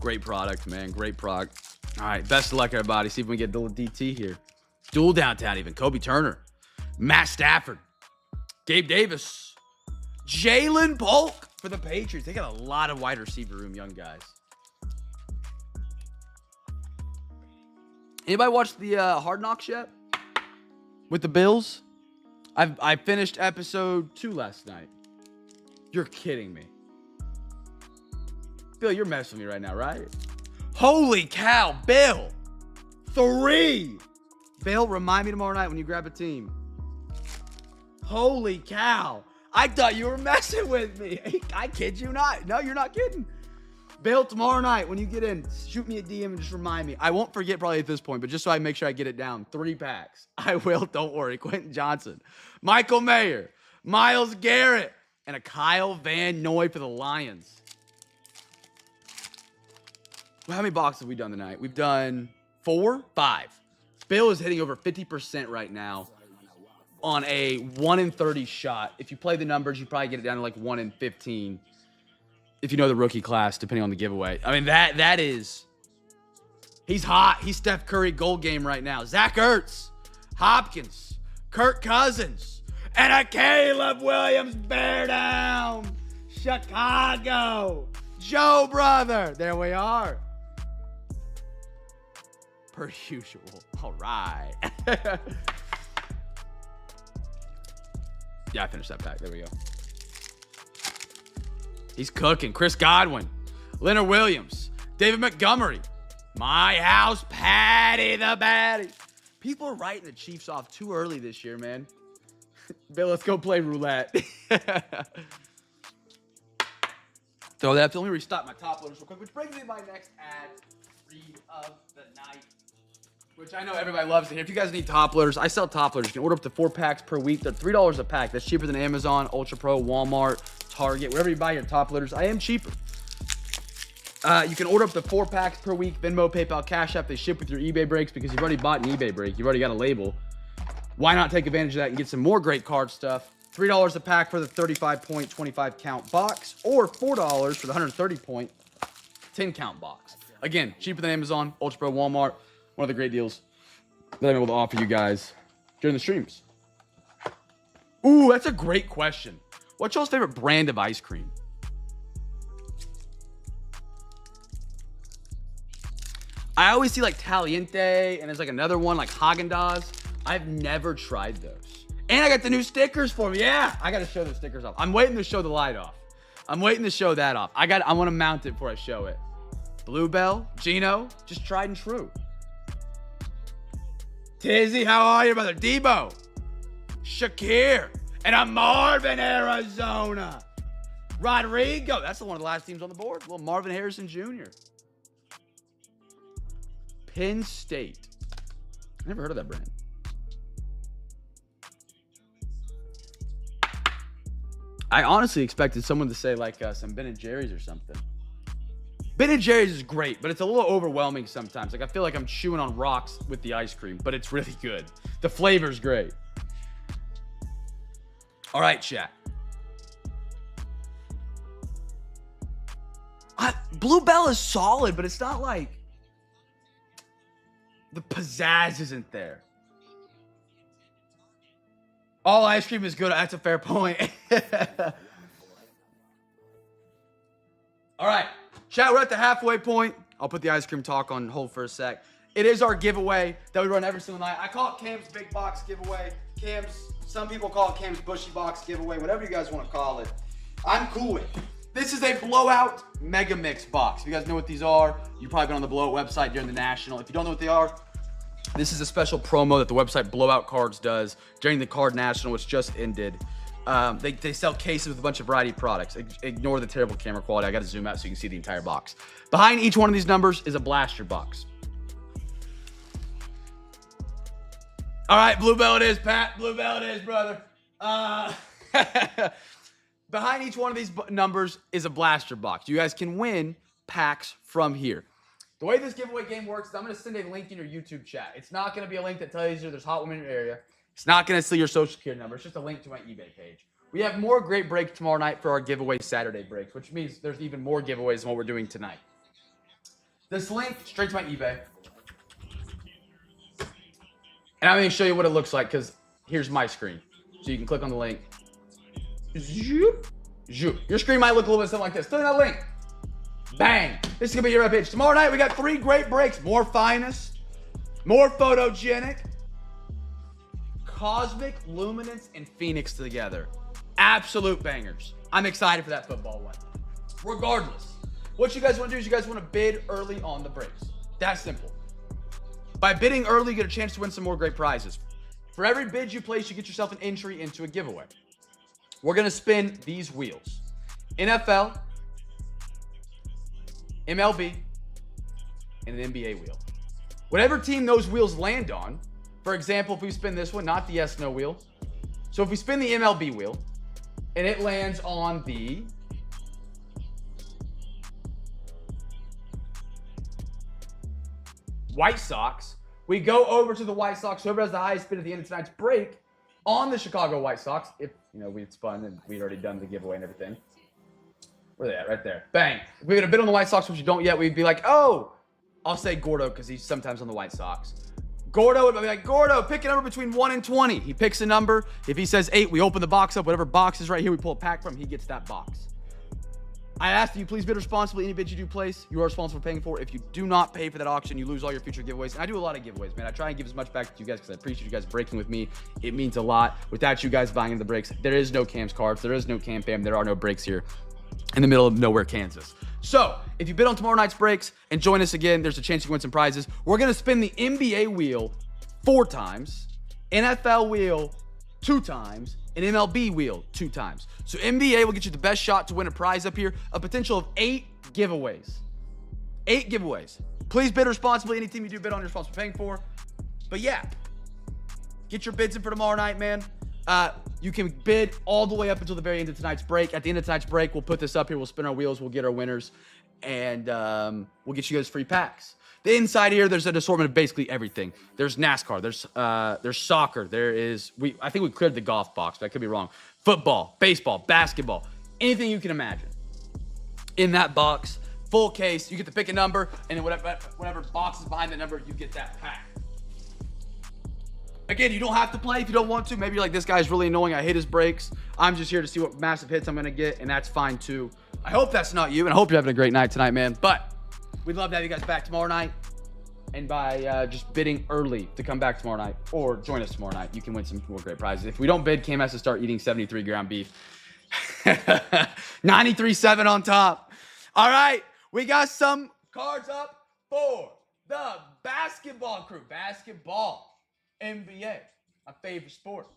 Great product, man. Great product. All right. Best of luck, everybody. See if we can get a little DT here. Dual downtown even. Kobe Turner. Matt Stafford. Gabe Davis. Jalen Polk for the Patriots. They got a lot of wide receiver room, young guys. Anybody watch the Hard Knocks yet? With the Bills? I finished episode 2 last night. You're kidding me. Bill, you're messing with me right now, right? Holy cow, Bill. 3. Bill, remind me tomorrow night when you grab a team. Holy cow. I thought you were messing with me. I kid you not. No, you're not kidding. Bill, tomorrow night when you get in, shoot me a DM and just remind me. I won't forget probably at this point, but just so I make sure I get it down. 3 packs. I will, don't worry. Quentin Johnson, Michael Mayer, Myles Garrett, and a Kyle Van Noy for the Lions. Well, how many boxes have we done tonight? We've done 4, 5. Bill is hitting over 50% right now on a 1 in 30 shot. If you play the numbers, you probably get it down to like 1 in 15. If you know the rookie class, depending on the giveaway. I mean, that is... He's hot. He's Steph Curry gold game right now. Zach Ertz, Hopkins, Kirk Cousins, and a Caleb Williams bear down. Chicago. Joe, brother. There we are. Per usual. All right. Yeah, I finished that pack. There we go. He's cooking. Chris Godwin, Leonard Williams, David Montgomery, my house, Patty the Batty. People are writing the Chiefs off too early this year, man. Bill, let's go play roulette. Throw that up. Let me restock my top loaders real quick, which brings me to my next ad read of the night, which I know everybody loves to hear. If you guys need top loaders, I sell top loaders. You can order up to 4 packs per week. They're $3 a pack. That's cheaper than Amazon, Ultra Pro, Walmart, Target, wherever you buy your top loaders. I am cheaper. You can order up to 4 packs per week. Venmo, PayPal, Cash App. They ship with your eBay breaks because you've already bought an eBay break. You've already got a label. Why not take advantage of that and get some more great card stuff? $3 a pack for the 35-point, 25-count box, or $4 for the 130-point, 10-count box. Again, cheaper than Amazon, Ultra Pro, Walmart. One of the great deals that I'm able to offer you guys during the streams. Ooh, that's a great question. What's y'all's favorite brand of ice cream? I always see like Caliente, and there's like another one like Haagen-Dazs. I've never tried those. And I got the new stickers for me. Yeah, I got to show the stickers off. I'm waiting to show the light off. I'm waiting to show that off. I want to mount it before I show it. Bluebell, Gino, just tried and true. Tizzy, how are you, brother? Debo, Shakir, and a Marvin, Arizona. Rodrigo, that's one of the last teams on the board. Little Marvin Harrison Jr. Penn State. Never heard of that brand. I honestly expected someone to say like some Ben & Jerry's or something. Ben & Jerry's is great, but it's a little overwhelming sometimes. Like I feel like I'm chewing on rocks with the ice cream, but it's really good. The flavor's great. All right, chat. Bluebell is solid, but it's not like the pizzazz isn't there. All ice cream is good. That's a fair point. All right. Chat, we're at the halfway point. I'll put the ice cream talk on hold for a sec. It is our giveaway that we run every single night. I call it Cam's Big Box Giveaway. Some people call it Cam's Bushy Box Giveaway. Whatever you guys want to call it. I'm cool with it. This is a blowout mega mix box. If you guys know what these are, you've probably been on the blowout website during the national. If you don't know what they are, this is a special promo that the website Blowout Cards does during the Card National, which just ended. They sell cases with a bunch of variety of products. Ignore the terrible camera quality. I got to zoom out so you can see the entire box. Behind each one of these numbers is a blaster box. All right, Bluebell it is, Pat. Bluebell it is, brother. Behind each one of these numbers is a blaster box. You guys can win packs from here. The way this giveaway game works is I'm going to send a link in your YouTube chat. It's not going to be a link that tells you there's hot women in your area. It's not going to see your social security number. It's just a link to my eBay page. We have more great breaks tomorrow night for our giveaway Saturday breaks, which means there's even more giveaways than what we're doing tonight. This link, straight to my eBay. And I'm going to show you what it looks like because here's my screen. So you can click on the link. Zoop, zoop. Your screen might look a little bit something like this. Click on that link. Bang. This is going to be your web page. Tomorrow night, we got 3 great breaks. More Finest, more Photogenic, Cosmic, Luminance, and Phoenix together. Absolute bangers. I'm excited for that football one. Regardless, what you guys want to do is you guys want to bid early on the breaks. That's simple. By bidding early, you get a chance to win some more great prizes. For every bid you place, you get yourself an entry into a giveaway. We're going to spin these wheels. NFL, MLB, and an NBA wheel. Whatever team those wheels land on, for example, if we spin this one, not the yes, no wheel. So if we spin the MLB wheel and it lands on the White Sox, we go over to the White Sox. Whoever has the highest bid at the end of tonight's break on the Chicago White Sox, if we'd spun and we'd already done the giveaway and everything. Where are they at? Right there. Bang. If we had a bid on the White Sox, which you don't yet, we'd be like, oh, I'll say Gordo because he's sometimes on the White Sox. Gordo would be like, Gordo, pick a number between 1 and 20. He picks a number. If he says 8, we open the box up. Whatever box is right here, we pull a pack from. He gets that box. I ask that you please bid responsibly. Any bid you do place, you are responsible for paying for. If you do not pay for that auction, you lose all your future giveaways. And I do a lot of giveaways, man. I try and give as much back to you guys because I appreciate you guys breaking with me. It means a lot. Without you guys buying into the breaks, there is no Cam's cards. There is no CamFam. There are no breaks here in the middle of nowhere, Kansas. So if you bid on tomorrow night's breaks and join us again, there's a chance you can win some prizes. We're going to spin the NBA wheel 4 times, NFL wheel 2 times, and MLB wheel 2 times. So NBA will get you the best shot to win a prize up here, a potential of 8 giveaways. 8 giveaways. Please bid responsibly. Any team you do bid on, you're responsible for paying for. But yeah, get your bids in for tomorrow night, man. You can bid all the way up until the very end of tonight's break. At the end of tonight's break, we'll put this up here. We'll spin our wheels. We'll get our winners. And we'll get you guys free packs. The inside here, there's an assortment of basically everything. There's NASCAR. There's soccer. I think we cleared the golf box, but I could be wrong. Football, baseball, basketball, anything you can imagine. In that box, full case, you get to pick a number, and then whatever box is behind the number, you get that pack. Again, you don't have to play if you don't want to. Maybe you're like, this guy's really annoying. I hate his breaks. I'm just here to see what massive hits I'm going to get, and that's fine too. I hope that's not you, and I hope you're having a great night tonight, man. But we'd love to have you guys back tomorrow night. And by just bidding early to come back tomorrow night or join us tomorrow night, you can win some more great prizes. If we don't bid, Cam has to start eating 73 ground beef. 93.7 on top. All right, we got some cards up for the basketball crew. Basketball, NBA, my favorite sport.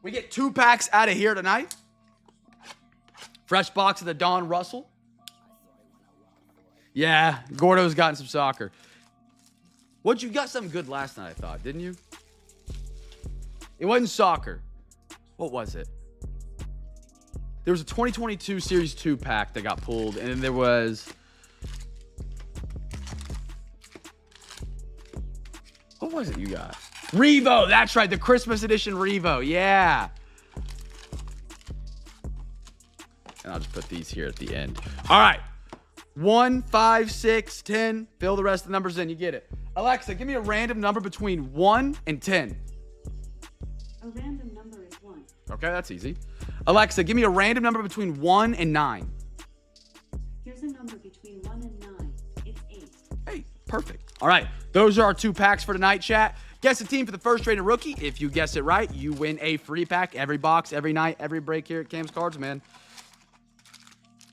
We get 2 packs out of here tonight. Fresh box of the Don Russell. Yeah, Gordo's gotten some soccer. You got something good last night, I thought, didn't you? It wasn't soccer. What was it? There was a 2022 Series 2 pack that got pulled, and then there was... What was it you got? Revo, that's right, the Christmas edition Revo, yeah. And I'll just put these here at the end. All right. 1, 5, 6, 10. Fill the rest of the numbers in. You get it. Alexa, give me a random number between 1 and 10. A random number is 1. Okay, that's easy. Alexa, give me a random number between 1 and 9. Here's a number between 1 and 9. It's 8. Hey, perfect. All right, those are our 2 packs for tonight, chat. Guess the team for the first rated rookie. If you guess it right, you win a free pack every box, every night, every break here at Cam's Cards, man.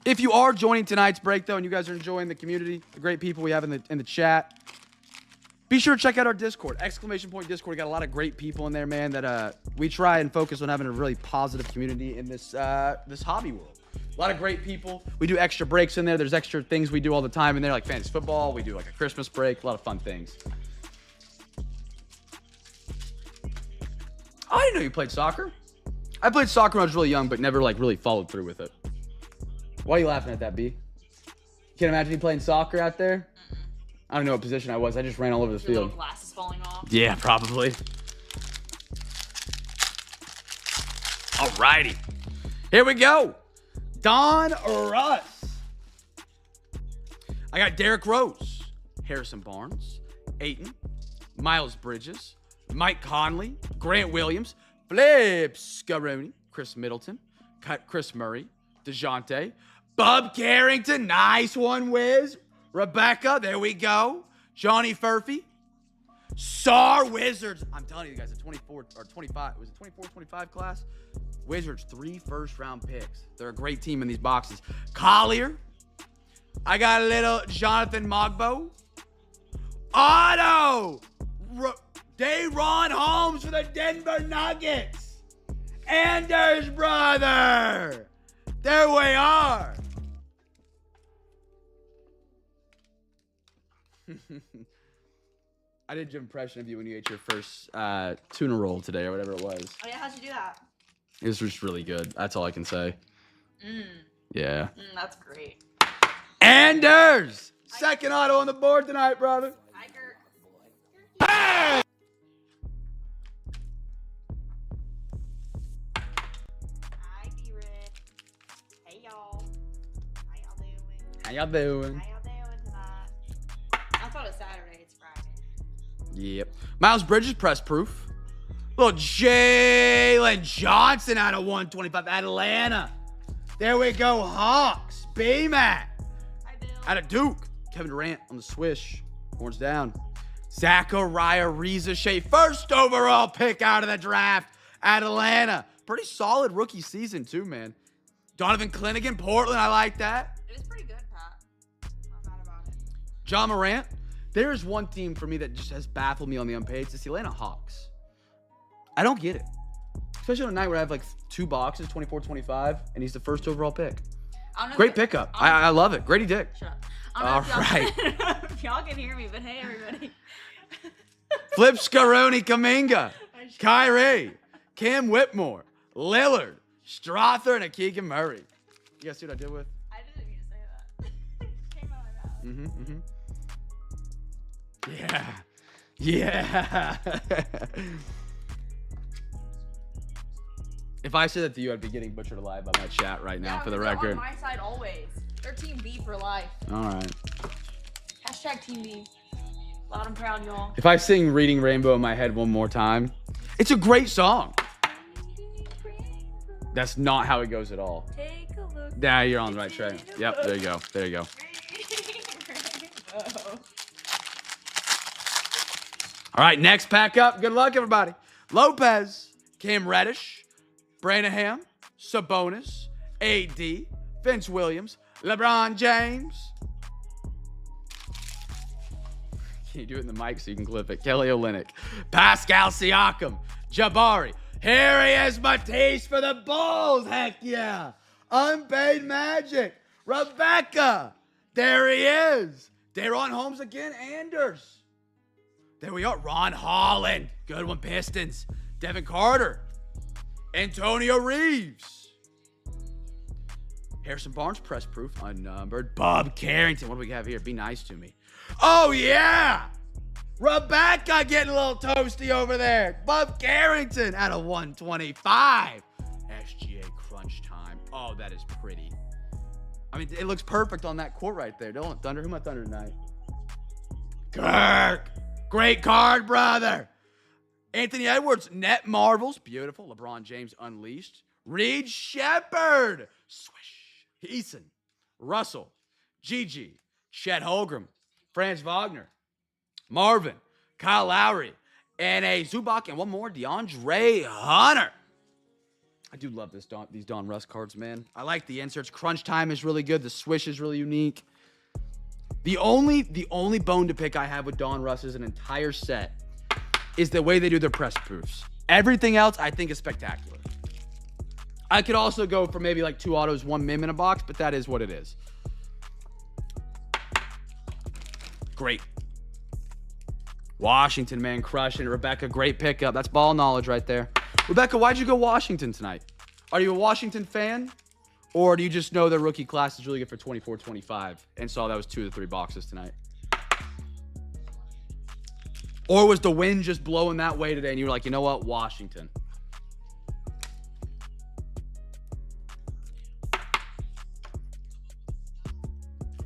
If you are joining tonight's break, though, and you guys are enjoying the community, the great people we have in the chat, be sure to check out our Discord. Exclamation point Discord. We got a lot of great people in there, man, that we try and focus on having a really positive community in this hobby world. A lot of great people. We do extra breaks in there. There's extra things we do all the time in there, like fantasy football. We do like a Christmas break. A lot of fun things. I didn't know you played soccer. I played soccer when I was really young, but never like really followed through with it. Why are you laughing at that, B? Can't imagine you playing soccer out there? I don't know what position I was. I just ran all over the field. Little glasses falling off. Yeah, probably. Alrighty. Here we go. Don Russ. I got Derrick Rose, Harrison Barnes, Ayton, Miles Bridges, Mike Conley, Grant Williams, Flip Scaroni, Chris Middleton, Chris Murray, DeJounte, Bub Carrington, nice one, Wiz. Rebecca, there we go. Johnny Furphy. SAR Wizards. I'm telling you guys, a 24 or 25. Was it 24, 25 class? Wizards, 3 first-round picks. They're a great team in these boxes. Collier. I got a little Jonathan Mogbo. Otto. Dayron Holmes for the Denver Nuggets. Anders brother. There we are. I did your impression of you when you ate your first tuna roll today or whatever it was. Oh yeah, how'd you do that? It was just really good. That's all I can say. Yeah. That's great. Anders! Second auto on the board tonight, brother. Hi, Gert. Hey! Hi, B-Rid. Hey, y'all. How y'all doing? How y'all doing? How y'all doing tonight? I thought it was Saturday. It's Friday. Yep. Miles Bridges, press proof. Little Jalen Johnson out of 125. Atlanta. There we go, Hawks. B-Mac. Hi, Bill. Out of Duke. Kevin Durant on the swish. Horns down. Zachariah Riza-Shea, first overall pick out of the draft at Atlanta. Pretty solid rookie season, too, man. Donovan Clingan, Portland. I like that. It was pretty good, Pat. Not mad about it. John Morant. There's one team for me that just has baffled me on the unpaid. It's the Atlanta Hawks. I don't get it. Especially on a night where I have like 2 boxes, 24, 25, and he's the first overall pick. Great pickup. I love it. Grady Dick. Shut up. All right. If y'all can hear me, but hey, everybody. Flip Scaroni Kaminga. Kyrie. Cam Whitmore. Lillard. Strother and a Keegan Murray. You guys see what I did with? I didn't mean to say that. It came out of my mouth. Yeah. If I said that to you, I'd be getting butchered alive by my chat right now, for the they're record. on my side always. They're Team B for life. All right. Hashtag Team B. Loud and proud, y'all. If I sing Reading Rainbow in my head one more time, it's a great song. That's not how it goes at all. Take a look. Nah, you're on the right track. Yep, there you go. There you go. All right, next pack up. Good luck, everybody. Lopez, Cam Reddish, Branham, Sabonis, AD, Vince Williams, LeBron James. Can you do it in the mic so you can clip it? Kelly Olynyk, Pascal Siakam, Jabari. Here he is, Matisse for the Bulls. Heck yeah. Unpaid Magic. Rebecca. There he is. Daron Holmes again. Anders. There we are. Ron Holland. Good one, Pistons. Devin Carter. Antonio Reeves. Harrison Barnes, press proof, unnumbered. Bob Carrington. What do we have here? Be nice to me. Oh, yeah. Rebecca getting a little toasty over there. Bob Carrington out of 125. SGA crunch time. Oh, that is pretty. I mean, it looks perfect on that court right there. Don't Thunder. Who am I Thunder tonight? Kirk. Great card, brother. Anthony Edwards, net marvels. Beautiful. LeBron James unleashed. Reed Shepard. Swish. Eason. Russell. Gigi. Chet Holmgren. Franz Wagner. Marvin. Kyle Lowry. And a Zubac. And one more. DeAndre Hunter. I do love these Don Russ cards, man. I like the inserts. Crunch time is really good. The swish is really unique. The only bone to pick I have with Don Russ as an entire set is the way they do their press proofs. Everything else I think is spectacular. I could also go for maybe like 2 autos, 1 mim in a box, but that is what it is. Great. Washington, man, crushing. Rebecca, great pickup. That's ball knowledge right there. Rebecca, why'd you go Washington tonight? Are you a Washington fan? Or do you just know their rookie class is really good for 24-25 and saw that was 2 of the 3 boxes tonight? Or was the wind just blowing that way today and you were like, you know what, Washington?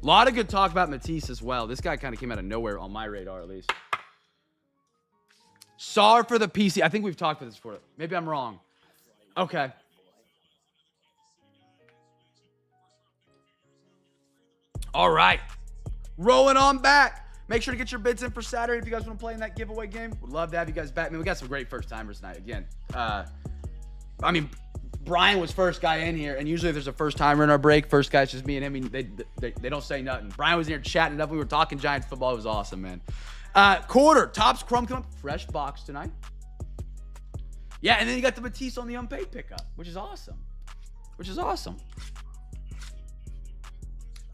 A lot of good talk about Matisse as well. This guy kind of came out of nowhere on my radar, at least. Sar for the PC. I think we've talked about this before. Maybe I'm wrong. Okay. All right. Rolling on back. Make sure to get your bids in for Saturday if you guys want to play in that giveaway game. Would love to have you guys back. Man, we got some great first-timers tonight. Again, I mean, Brian was first guy in here, and usually if there's a first-timer in our break, first guy's just me and him. I mean, they don't say nothing. Brian was in here chatting it up. We were talking Giants football. It was awesome, man. Quarter. Topps Crumb come up. Fresh box tonight. Yeah, and then you got the Matisse on the unpaid pickup, which is awesome.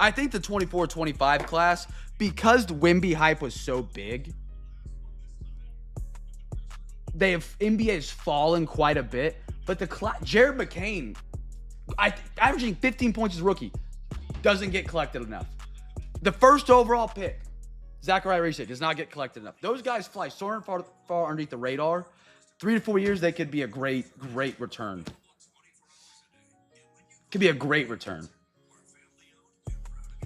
I think the 24-25 class, because the Wemby hype was so big, NBA has fallen quite a bit. But Jared McCain, averaging 15 points as a rookie, doesn't get collected enough. The first overall pick, Zachariah Reese, does not get collected enough. Those guys fly so far underneath the radar. 3 to 4 years, they could be a great return. Could be a great return.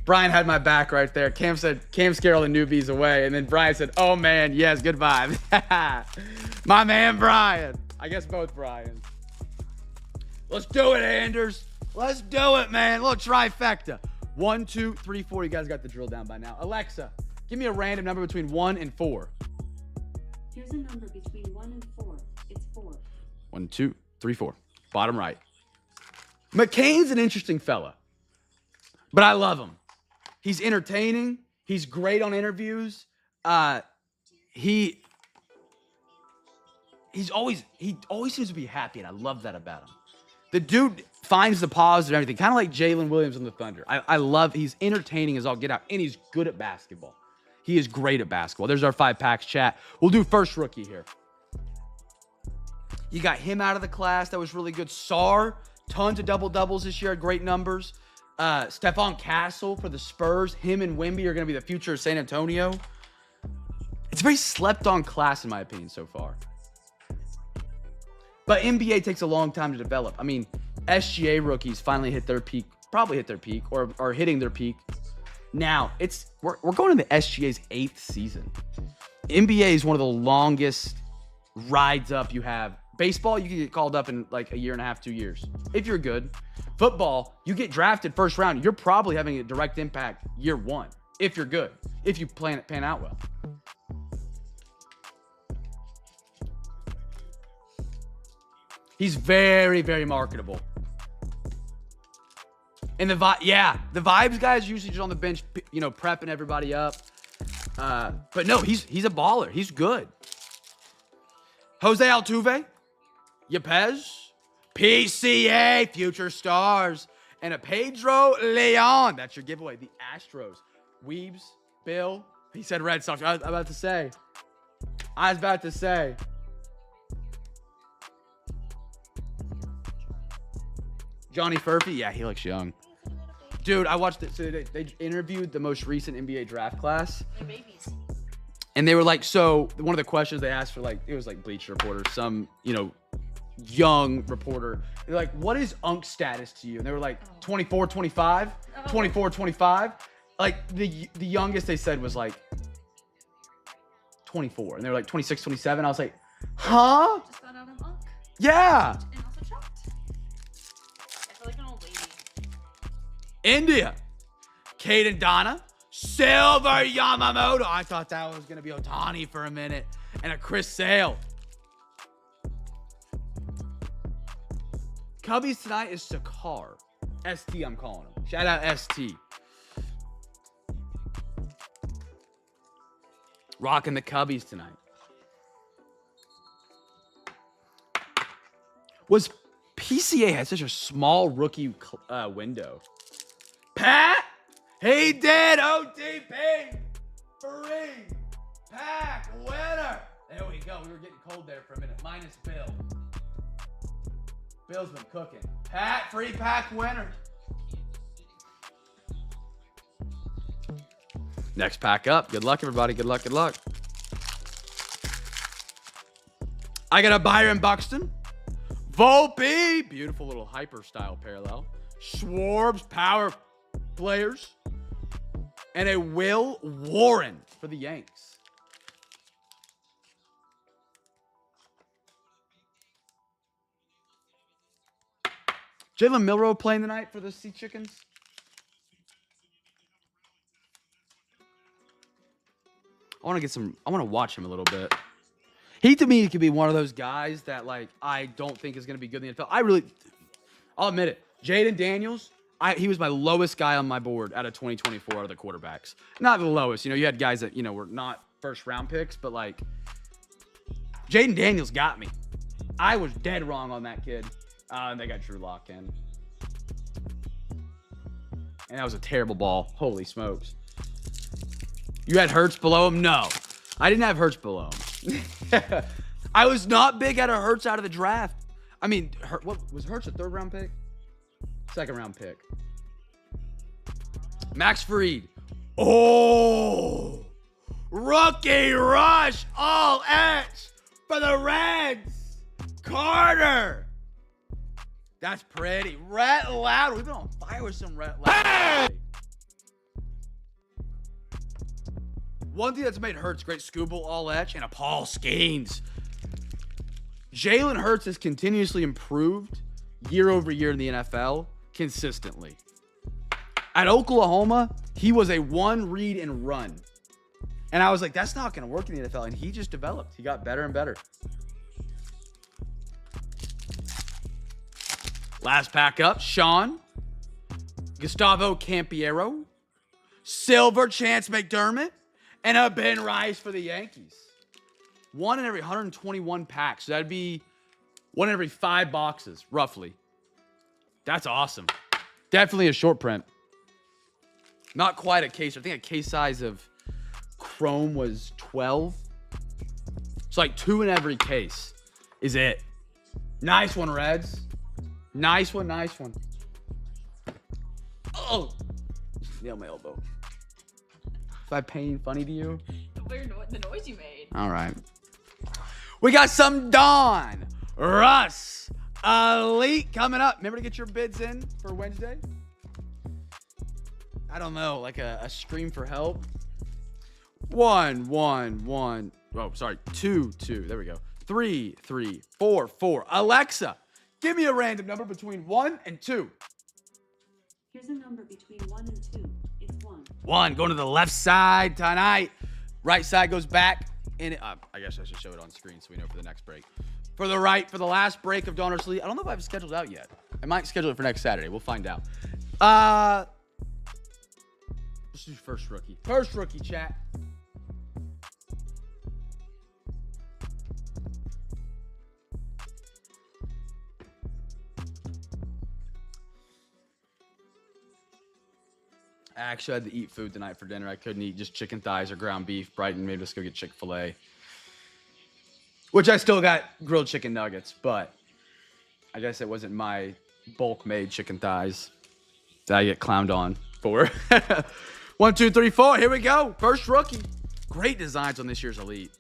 Brian had my back right there. Cam said, Cam scared all the newbies away. And then Brian said, oh man, yes, good vibe. My man, Brian. I guess both Brians. Let's do it, Anders. Let's do it, man. Little trifecta. 1, 2, 3, 4. You guys got the drill down by now. Alexa, give me a random number between 1 and 4. Here's a number between 1 and 4. It's 4. 1, 2, 3, 4. Bottom right. McCain's an interesting fella, but I love him. He's entertaining. He's great on interviews. He always seems to be happy, and I love that about him. The dude finds the positive and everything, kind of like Jalen Williams on the Thunder. I love, he's entertaining as all get out, and he's good at basketball. He is great at basketball. There's our 5 packs chat. We'll do first rookie here. You got him out of the class. That was really good. Sarr, tons of double-doubles this year, great numbers. Stephon Castle for the Spurs. Him and Wemby are going to be the future of San Antonio. It's a very slept-on class, in my opinion, so far. But NBA takes a long time to develop. I mean, SGA rookies finally hit their peak, probably hit their peak, or are hitting their peak. Now, we're going into SGA's 8th season. NBA is one of the longest rides up you have. Baseball, you can get called up in like a year and a half, 2 years, if you're good. Football, you get drafted first round. You're probably having a direct impact year 1, if you're good, if you pan out well. He's very, very marketable. And the vibes guys usually just on the bench, prepping everybody up. But no, he's a baller. He's good. Jose Altuve, Yepes, PCA, future stars, and a Pedro Leon. That's your giveaway. The Astros. Weebs, Bill. He said Red Sox. I was about to say. Johnny Furphy. Yeah, he looks young. Dude, I watched it. So they interviewed the most recent NBA draft class. They're babies. And they were like, so one of the questions they asked for, like, it was like Bleacher Reporter, some, young reporter. They're like, what is Unk status to you? And they were like, 24, 25, 24, 25. Like the youngest they said was like 24. And they were like 26, 27. I was like, huh? Just got out of Unk. Yeah. And also shocked. I feel like an old lady. India. Caden Donna. Silver Yamamoto. I thought that was going to be Ohtani for a minute. And a Chris Sale. Cubbies tonight is Sakar. ST, I'm calling him. Shout out ST. Rocking the Cubbies tonight. Was PCA had such a small rookie window. Pat? He did. OTP. Free. Pack winner. There we go. We were getting cold there for a minute. Minus Bill. Bill's been cooking. Pat, free pack winner. Next pack up. Good luck, everybody. Good luck, good luck. I got a Byron Buxton. Volpe. Beautiful little hyper style parallel. Schwarbs, power players. And a Will Warren for the Yanks. Jalen Milroe playing tonight for the Sea Chickens. I want to watch him a little bit. He, to me, could be one of those guys that, like, I don't think is going to be good in the NFL. I'll admit it. Jaden Daniels, he was my lowest guy on my board out of 2024 out of the quarterbacks. Not the lowest. You had guys that, were not first-round picks, but, like, Jaden Daniels got me. I was dead wrong on that kid. And they got Drew Lock in. And that was a terrible ball. Holy smokes. You had Hurts below him? No. I didn't have Hurts below him. I was not big at a Hurts out of the draft. I mean, what was Hurts a 3rd round pick? 2nd round pick. Max Fried. Oh! Rookie rush all X for the Reds. Carter. That's pretty. Rhett Loud. We've been on fire with some Rhett Loud. One thing that's made Hurts great, Scooble all etch and a Paul Skeens. Jalen Hurts has continuously improved year over year in the NFL consistently. At Oklahoma, he was a 1 read and run. And I was like, that's not going to work in the NFL. And he just developed. He got better and better. Last pack up, Sean, Gustavo Campiero, Silver Chance McDermott, and a Ben Rice for the Yankees. 1 in every 121 packs. So that'd be 1 in every 5 boxes, roughly. That's awesome. Definitely a short print. Not quite a case. I think a case size of Chrome was 12. It's like 2 in every case is it. Nice one, Reds. Nice one, nice one. Oh, nail my elbow. Is my pain funny to you? The noise you made. All right. We got some Dawn Russ Elite coming up. Remember to get your bids in for Wednesday? I don't know, like a scream for help. 1, 1, 1. Oh, sorry. 2, 2. There we go. 3, 3, 4, 4. Alexa, give me a random number between 1 and 2. Here's a number between 1 and 2. It's 1. 1 going to the left side tonight. Right side goes back. And I guess I should show it on screen so we know for the next break. For the right, for the last break of Dawn Russ Elite. I don't know if I have it scheduled out yet. I might schedule it for next Saturday. We'll find out. Let's do first rookie. First rookie, chat. I actually had to eat food tonight for dinner. I couldn't eat just chicken thighs or ground beef. Brighton made us go get Chick-fil-A. Which I still got grilled chicken nuggets, but I guess it wasn't my bulk-made chicken thighs that I get clowned on for. 1, 2, 3, 4. Here we go. First rookie. Great designs on this year's Elite.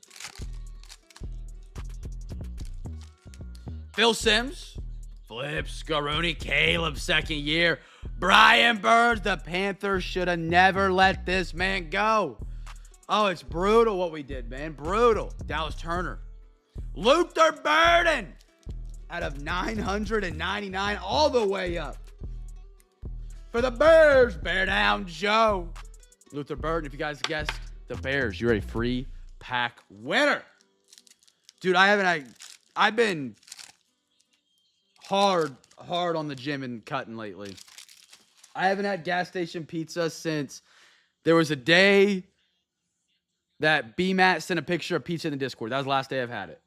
Phil Simms. Flip Scaroni. Caleb, second year. Brian Burns. The Panthers should have never let this man go. Oh, it's brutal what we did, man. Brutal. Dallas Turner. Luther Burden. Out of 999 all the way up. For the Bears, Bear Down Joe. Luther Burden, if you guys guessed the Bears, you're a free pack winner. Dude, I've been hard on the gym and cutting lately. I haven't had gas station pizza since there was a day that B-Matt sent a picture of pizza in the Discord. That was the last day I've had it.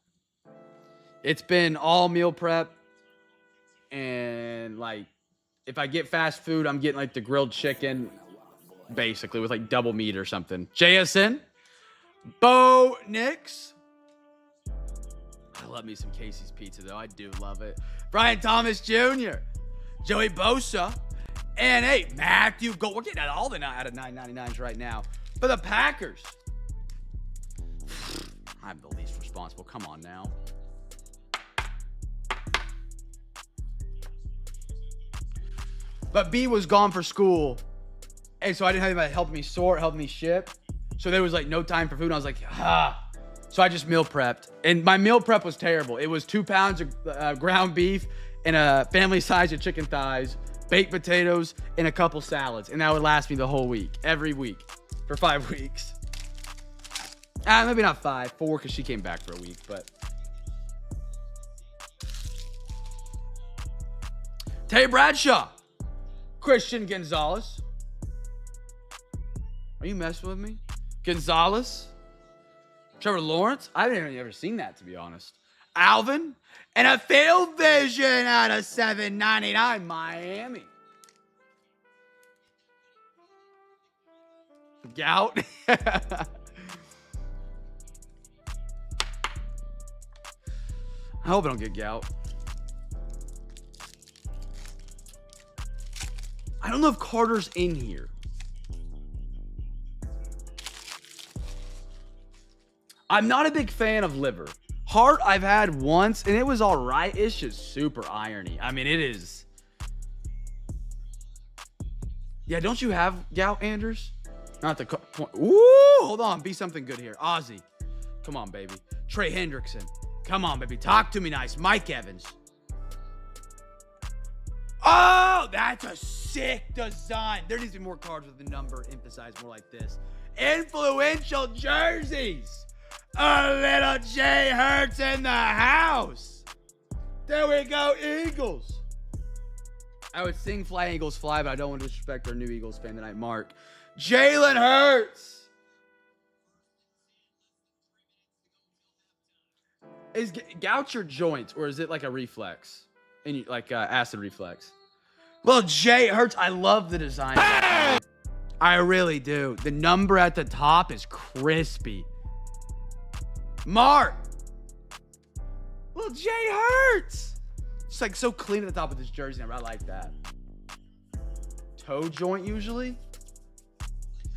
It's been all meal prep. And, like, if I get fast food, I'm getting, like, the grilled chicken, basically, with, like, double meat or something. JSN. Bo Nix. I love me some Casey's Pizza, though. I do love it. Brian Thomas Jr. Joey Bosa. And, hey, Matthew Gold. We're getting at all the out of 999s right now. For the Packers. I'm the least responsible. Come on now. But B was gone for school. And so I didn't have anybody helping me sort, helping me ship. So there was like no time for food. And I was like, So I just meal prepped. And my meal prep was terrible. It was 2 pounds of ground beef and a family size of chicken thighs, baked potatoes, and a couple salads. And that would last me the whole week, every week, for 5 weeks. Maybe not 5, 4, because she came back for a week, but. Tay Bradshaw. Christian Gonzalez. Are you messing with me? Gonzalez. Trevor Lawrence. I haven't ever seen that, to be honest. Alvin. And a field vision out of 799 Miami. Gout. I hope I don't get gout. I don't know if Carter's in here. I'm not a big fan of liver. Heart I've had once, and it was all right. It's just super irony. I mean, it is. Yeah, don't you have gout, Anders? Not the point. Ooh, hold on. Be something good here. Ozzy. Come on, baby. Trey Hendrickson. Come on, baby. Talk to me nice. Mike Evans. Oh, that's a sick design. There needs to be more cards with the number emphasized more like this. Influential jerseys. A little Jay Hurts in the house. There we go, Eagles. I would sing Fly Eagles Fly, but I don't want to disrespect our new Eagles fan tonight, Mark. Jalen Hurts. Is gout your joints, or is it like a reflex? Like acid reflex? Well, Jay Hurts, I love the design. Hey! I really do. The number at the top is crispy. Mark. Well, Jay Hurts. It's like so clean at the top of this jersey number. I like that. Toe joint usually.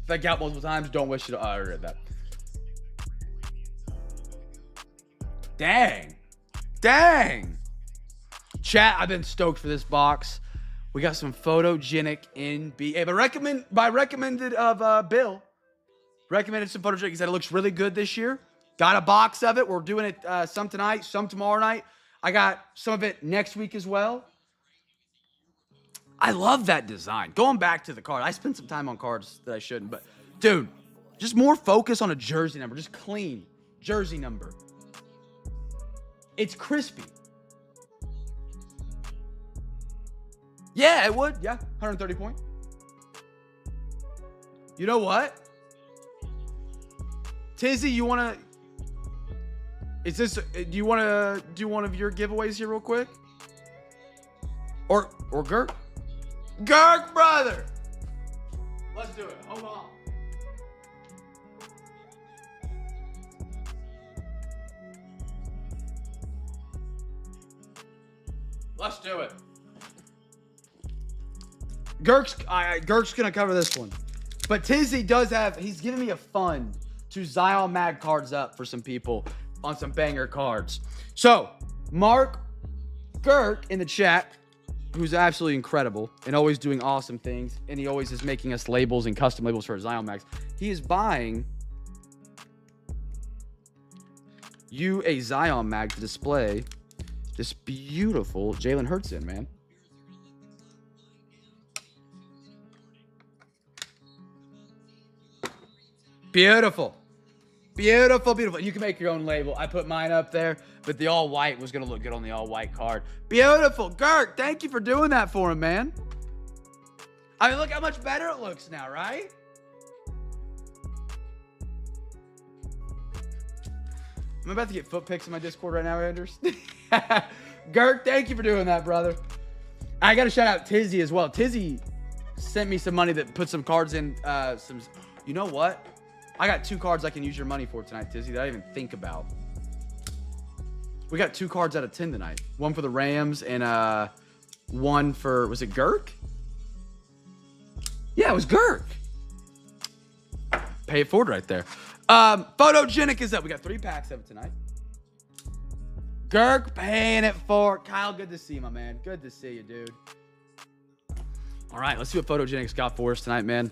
If I gout multiple times, don't wish it. Oh, I read that. Dang. Dang. Chat, I've been stoked for this box. We got some Photogenic NBA. But recommended of Bill. Recommended some Photogenic. He said it looks really good this year. Got a box of it. We're doing it some tonight, some tomorrow night. I got some of it next week as well. I love that design. Going back to the card. I spent some time on cards that I shouldn't. But, dude, just more focus on a jersey number. Just clean jersey number. It's crispy. Yeah, it would. Yeah, 130 point. You know what? Tizzy, you want to... Is this... Do you want to do one of your giveaways here real quick? Or Gurk? Gurk, brother! Let's do it. Hold on. Let's do it. Gurk's gonna cover this one. But Tizzy does have, he's giving me a fund to Zion Mag cards up for some people on some banger cards. So, Mark Gurk in the chat, who's absolutely incredible and always doing awesome things, and he always is making us labels and custom labels for Zion Mags. He is buying you a Zion Mag to display this beautiful Jalen Hurts in, man. Beautiful. Beautiful, beautiful. You can make your own label. I put mine up there, but the all white was going to look good on the all white card. Beautiful. Gurk, thank you for doing that for him, man. I mean, look how much better it looks now, right? I'm about to get foot pics in my Discord right now, Anders. Gurk, thank you for doing that, brother. I got to shout out Tizzy as well. Tizzy sent me some money that put some cards in. You know what? I got 2 cards I can use your money for tonight, Tizzy, that I didn't even think about. We got 2 cards out of 10 tonight. One for the Rams and one for, was it Gurk? Yeah, it was Gurk. Pay it forward right there. Photogenic is up. We got 3 packs of it tonight. Gurk paying it for. Kyle, good to see you, my man. Good to see you, dude. All right, let's see what Photogenic's got for us tonight, man.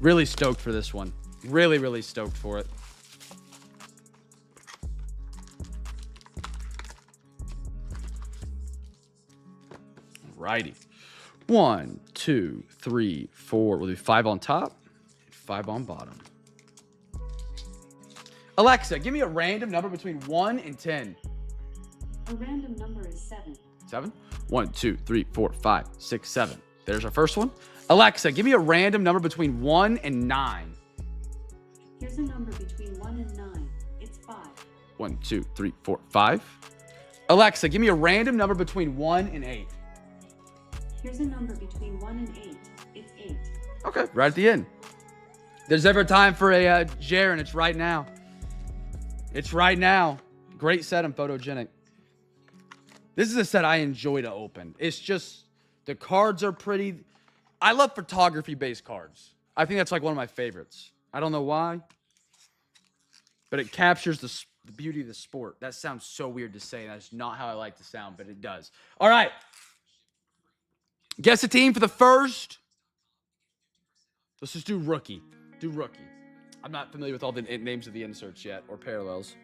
Really stoked for this one. Really, really stoked for it. Alrighty. 1, 2, 3, 4. We'll do 5 on top, 5 on bottom. Alexa, give me a random number between 1 and 10. A random number is 7. 7? 1, 2, 3, 4, 5, 6, 7. There's our first one. Alexa, give me a random number between 1 and 9. Here's a number between 1 and 9. It's 5. 1, 2, 3, 4, 5. Alexa, give me a random number between 1 and 8. Here's a number between 1 and 8. It's 8. Okay, right at the end. There's ever a time for a Jaren, it's right now. It's right now. Great set on Photogenic. This is a set I enjoy to open. It's just, the cards are pretty. I love photography-based cards. I think that's like one of my favorites. I don't know why, but it captures the beauty of the sport. That sounds so weird to say. That's not how I like to sound, but it does. All right. Guess a team for the first. Let's just do rookie. Do rookie. I'm not familiar with all the names of the inserts yet or parallels.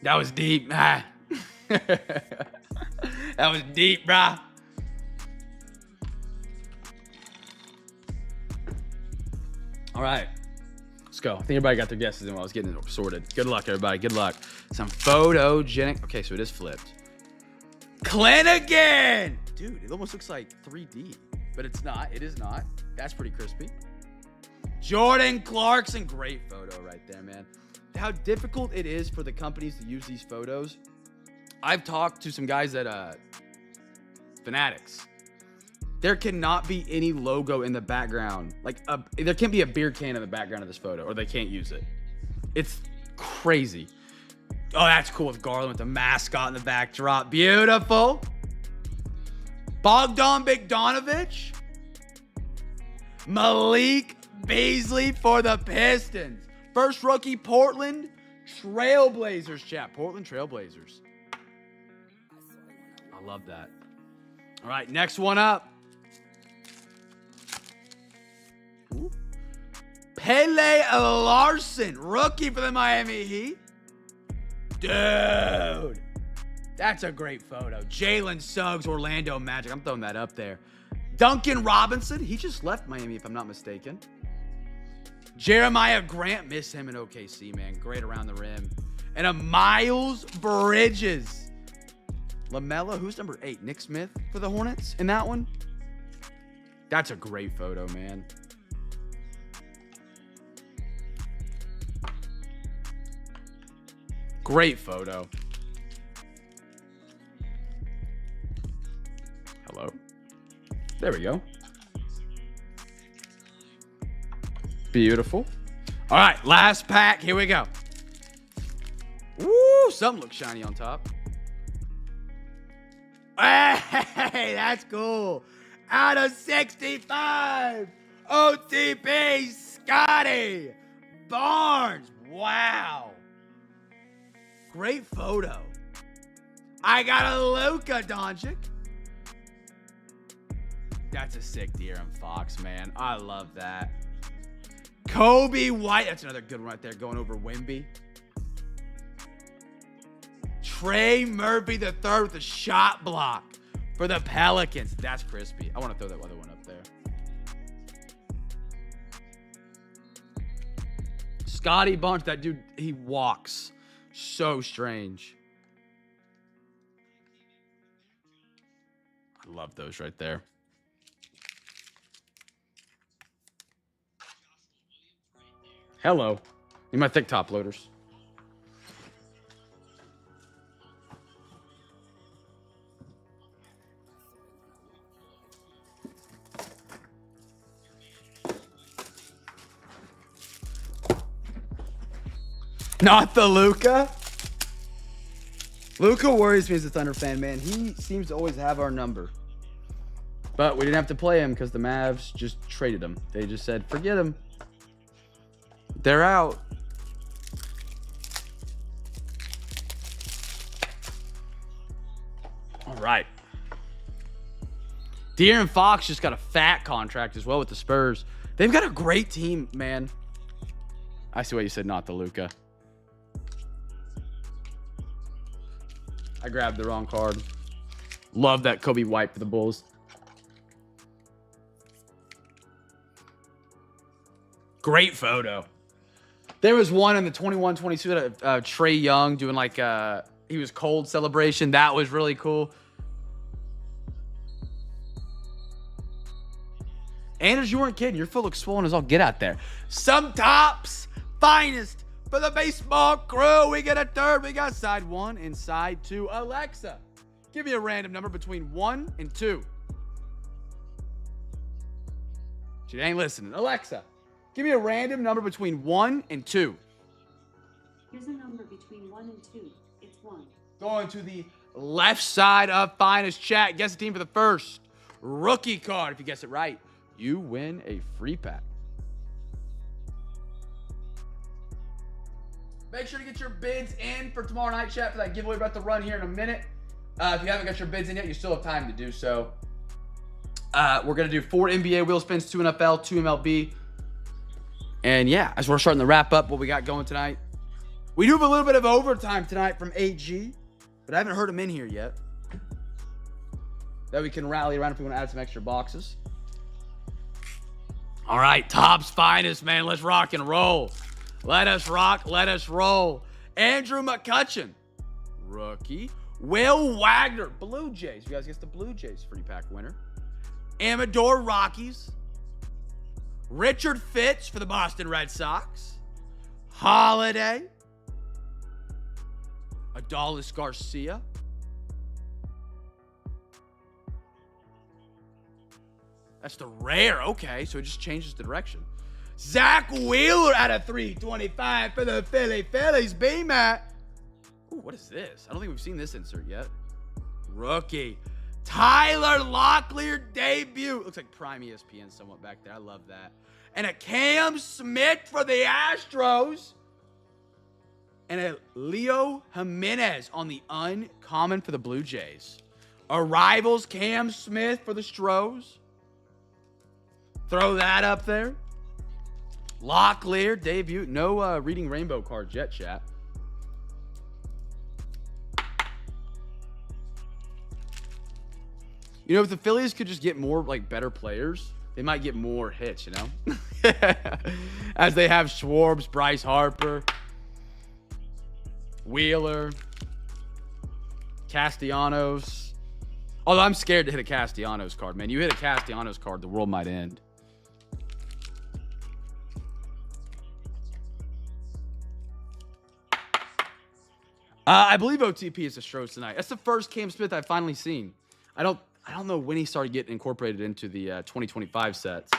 That was deep. That was deep, brah. All right. Let's go. I think everybody got their guesses in while I was getting it sorted. Good luck, everybody. Good luck. Some Photogenic. Okay, so it is flipped. Clinigan! Dude, it almost looks like 3D, but it's not. It is not. That's pretty crispy. Jordan Clarkson. Great photo right there, man. How difficult it is for the companies to use these photos. I've talked to some guys at Fanatics. There cannot be any logo in the background. Like, there can't be a beer can in the background of this photo, or they can't use it. It's crazy. Oh, that's cool with Garland with the mascot in the backdrop. Beautiful. Bogdan Bogdanovic. Malik Beasley for the Pistons. First rookie, Portland Trailblazers, chat. Portland Trailblazers. I love that. All right, next one up. Ooh. Pele Larson, rookie for the Miami Heat. Dude, that's a great photo. Jalen Suggs, Orlando Magic. I'm throwing that up there. Duncan Robinson, he just left Miami, if I'm not mistaken. Jeremiah Grant, miss him in OKC, man. Great around the rim. And a Miles Bridges. LaMelo, who's number 8? Nick Smith for the Hornets in that one? That's a great photo, man. Great photo. Hello. There we go. Beautiful. All right, last pack. Here we go. Woo, something looks shiny on top. Hey, that's cool. Out of 65, OTP Scotty Barnes. Wow. Great photo. I got a Luka Doncic. That's a sick De'Aaron Fox, man. I love that. Kobe White. That's another good one right there, going over Wemby. Trey Murphy III with a shot block for the Pelicans. That's crispy. I want to throw that other one up there. Scotty Barnes, that dude, he walks so strange. I love those right there. Hello. Need my thick top loaders. Not the Luka. Luka worries me as a Thunder fan, man. He seems to always have our number. But we didn't have to play him because the Mavs just traded him. They just said, forget him. They're out. All right. De'Aaron Fox just got a fat contract as well with the Spurs. They've got a great team, man. I see why you said not the Luka. I grabbed the wrong card. Love that Kobe White for the Bulls. Great photo. There was one in the 21-22 of Trae Young doing like he was cold celebration. That was really cool. Anders, you weren't kidding. Your foot looks swollen as all get out there. Some tops, finest for the baseball crew. We get a third. We got side 1 and side 2. Alexa, give me a random number between 1 and 2. She ain't listening. Alexa, give me a random number between 1 and 2. Here's a number between 1 and 2. It's 1. Going to the left side of Finest Chat. Guess the team for the first rookie card. If you guess it right, you win a free pack. Make sure to get your bids in for tomorrow night, chat, for that giveaway we're about to run here in a minute. If you haven't got your bids in yet, you still have time to do so. We're going to do 4 NBA wheel spins, 2 NFL, 2 MLB. And yeah, as we're starting to wrap up what we got going tonight, we do have a little bit of overtime tonight from AG, but I haven't heard him in here yet. That we can rally around if we want to add some extra boxes. All right, Top's Finest, man. Let's rock and roll. Let us rock, let us roll. Andrew McCutcheon, rookie. Will Wagner, Blue Jays. You guys guess the Blue Jays free pack winner. Amador, Rockies. Richard Fitz for the Boston Red Sox. Holiday. Adolis Garcia. That's the rare. Okay, so it just changes the direction. Zach Wheeler out of 325 for the Phillies. B-Matt. Ooh, what is this? I don't think we've seen this insert yet. Rookie. Tyler Locklear debut. Looks like Prime ESPN somewhat back there. I love that. And a Cam Smith for the Astros. And a Leo Jimenez on the uncommon for the Blue Jays. Arrivals, Cam Smith for the Stros. Throw that up there. Locklear debut. No reading rainbow cards yet, chat. You know, if the Phillies could just get more, like, better players, they might get more hits, you know? As they have Schwartz, Bryce Harper, Wheeler, Castellanos. Although I'm scared to hit a Castellanos card, man. You hit a Castellanos card, the world might end. I believe OTP is the Stros tonight. That's the first Cam Smith I've finally seen. I don't know when he started getting incorporated into the 2025 sets.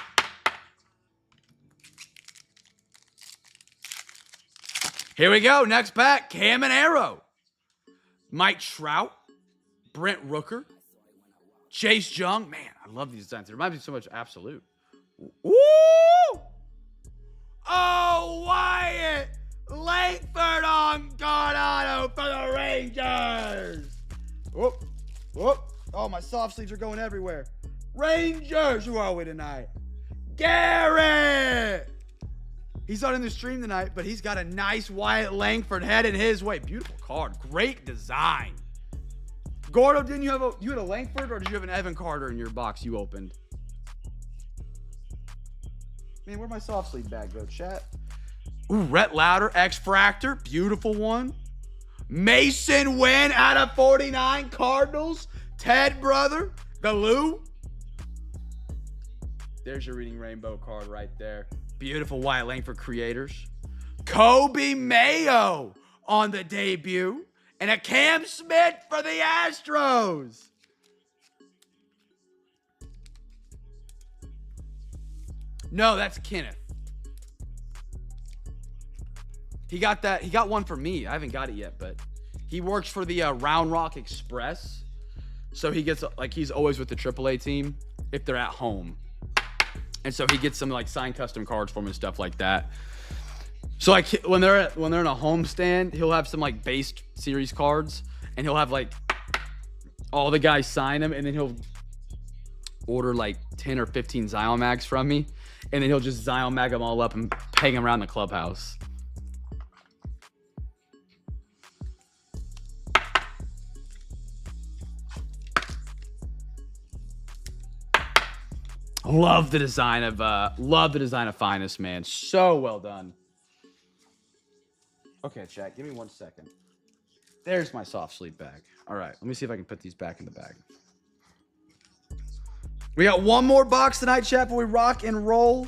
Here we go. Next pack. Cam and Arrow. Mike Trout. Brent Rooker. Chase Young. Man, I love these designs. It reminds me so much of Absolute. Woo! Oh, Wyatt Langford on guard auto for the Rangers. Whoop, whoop. Oh, my soft sleeves are going everywhere. Rangers, who are we tonight? Garrett. He's not in the stream tonight, but he's got a nice Wyatt Langford headed his way. Beautiful card. Great design. Gordo, didn't you have you had a Langford, or did you have an Evan Carter in your box you opened? Man, where'd my soft sleeve bag go, chat? Ooh, Rhett Lauder, X-Fractor. Beautiful one. Mason Wynn out of 49 Cardinals. Ted brother. Galoo. There's your reading rainbow card right there. Beautiful Wyatt Langford creators. Kobe Mayo on the debut. And a Cam Smith for the Astros. No, that's Kenneth. He got that. He got one for me. I haven't got it yet, but he works for the Round Rock Express. So he gets, like, he's always with the AAA team if they're at home. And so he gets some, like, signed custom cards for him and stuff like that. So, like, when they're in a home stand, he'll have some, like, based series cards, and he'll have, like, all the guys sign them, and then he'll order, like, 10 or 15 Zion mags from me, and then he'll just Zion mag them all up and hang them around the clubhouse. Love the design of Finest, man. So well done. Okay, chat, give me 1 second. There's my soft sleep bag. All right, let me see if I can put these back in the bag. We got one more box tonight, chat, before we rock and roll.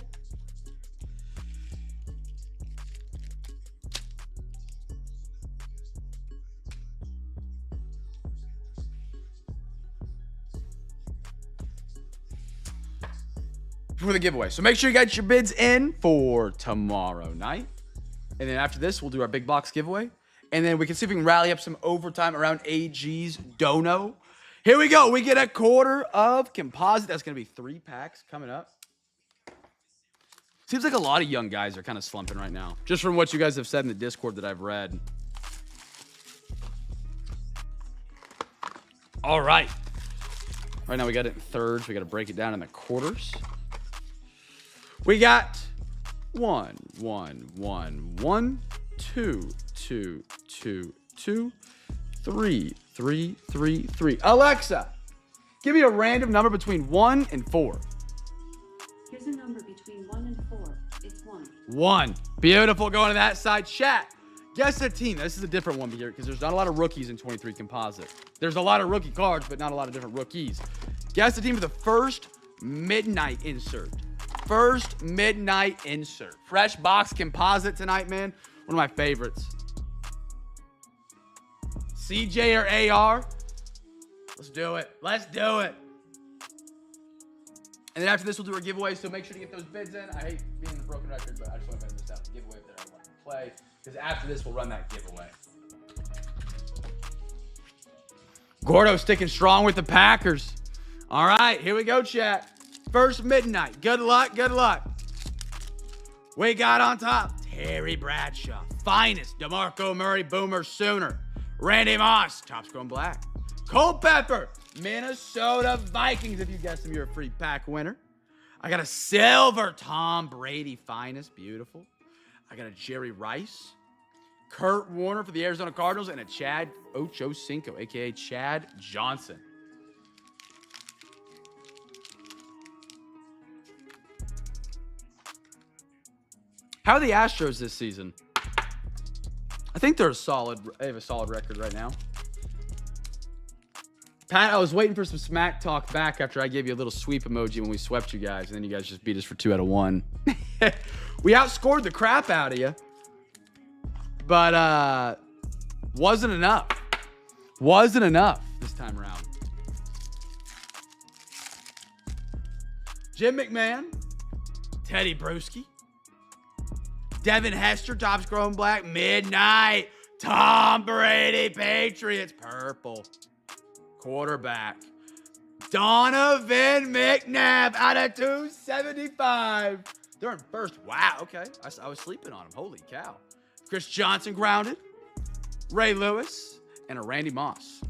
for the giveaway. So make sure you got your bids in for tomorrow night. And then after this, we'll do our big box giveaway. And then we can see if we can rally up some overtime around AG's dono. Here we go. We get a quarter of composite. That's going to be 3 packs coming up. Seems like a lot of young guys are kind of slumping right now. Just from what you guys have said in the Discord that I've read. All right. Right now we got it in thirds. We got to break it down in the quarters. We got 1, 1, 1, 1, 2, 2, 2, 2, 3, 3, 3, 3. Alexa, give me a random number between 1 and 4. Here's a number between 1 and 4. It's 1. 1. Beautiful. Going to that side. Chat. Guess a team. This is a different one here because there's not a lot of rookies in 23 composite. There's a lot of rookie cards, but not a lot of different rookies. Guess the team for the first midnight insert. First midnight insert. Fresh box composite tonight, man. One of my favorites. CJ or AR? Let's do it. Let's do it. And then after this, we'll do our giveaway, so make sure to get those bids in. I hate being the broken record, but I just want to miss out the giveaway if everyone can play. Because after this, we'll run that giveaway. Gordo sticking strong with the Packers. All right, here we go, chat. First midnight. Good luck, good luck. We got on top Terry Bradshaw, finest, DeMarco Murray, Boomer Sooner, Randy Moss, Topps Chrome Black, Culpepper, Minnesota Vikings. If you guess them, you're a free pack winner. I got a silver Tom Brady, finest, beautiful. I got a Jerry Rice, Kurt Warner for the Arizona Cardinals, and a Chad Ochocinco, a.k.a. Chad Johnson. How are the Astros this season? I think they're they have a solid record right now. Pat, I was waiting for some smack talk back after I gave you a little sweep emoji when we swept you guys, and then you guys just beat us for 2 out of 1. We outscored the crap out of you, but wasn't enough. Wasn't enough this time around. Jim McMahon, Teddy Bruschi, Devin Hester, Topps Chrome Black, Midnight, Tom Brady, Patriots, purple, quarterback, Donovan McNabb out of 275. They're in first. Wow, okay. I was sleeping on him. Holy cow. Chris Johnson grounded, Ray Lewis, and a Randy Moss.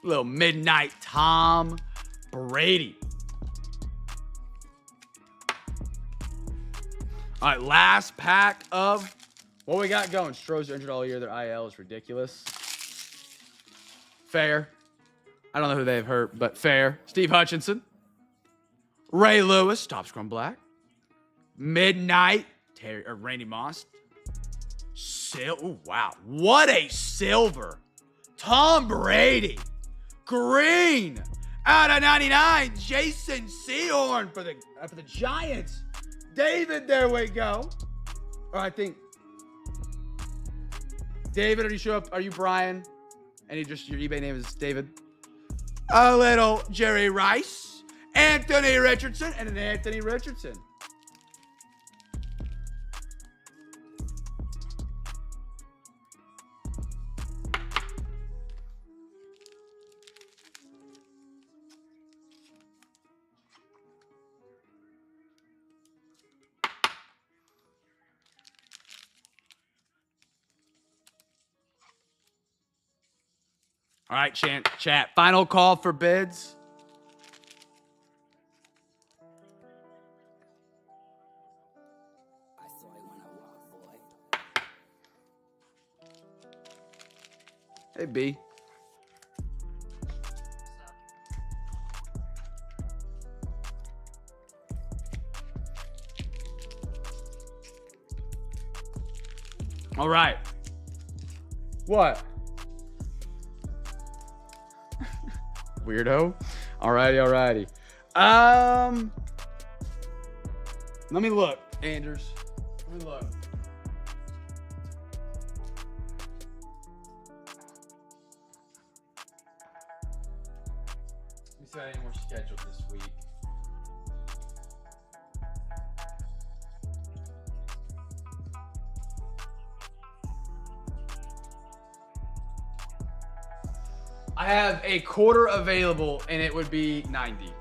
Little Midnight Tom Brady. All right, last pack of what we got going. Stros are injured all year. Their IL is ridiculous. Fair. I don't know who they've hurt, but fair. Steve Hutchinson. Ray Lewis, Topps Chrome Black. Midnight, Randy Moss. Ooh, wow. What a silver. Tom Brady. Green. Out of 99, Jason Sehorn for the Giants. David, there we go. Or I think. David, are you show up? Are you Brian? And your eBay name is David. A little Jerry Rice, Anthony Richardson, and an Anthony Richardson. All right, chat. Final call for bids. Hey, B. All right. What? Weirdo. Alrighty. Let me look, Anders. Let me look. see if I have any more scheduled this week. I have a quarter available, and it would be 90.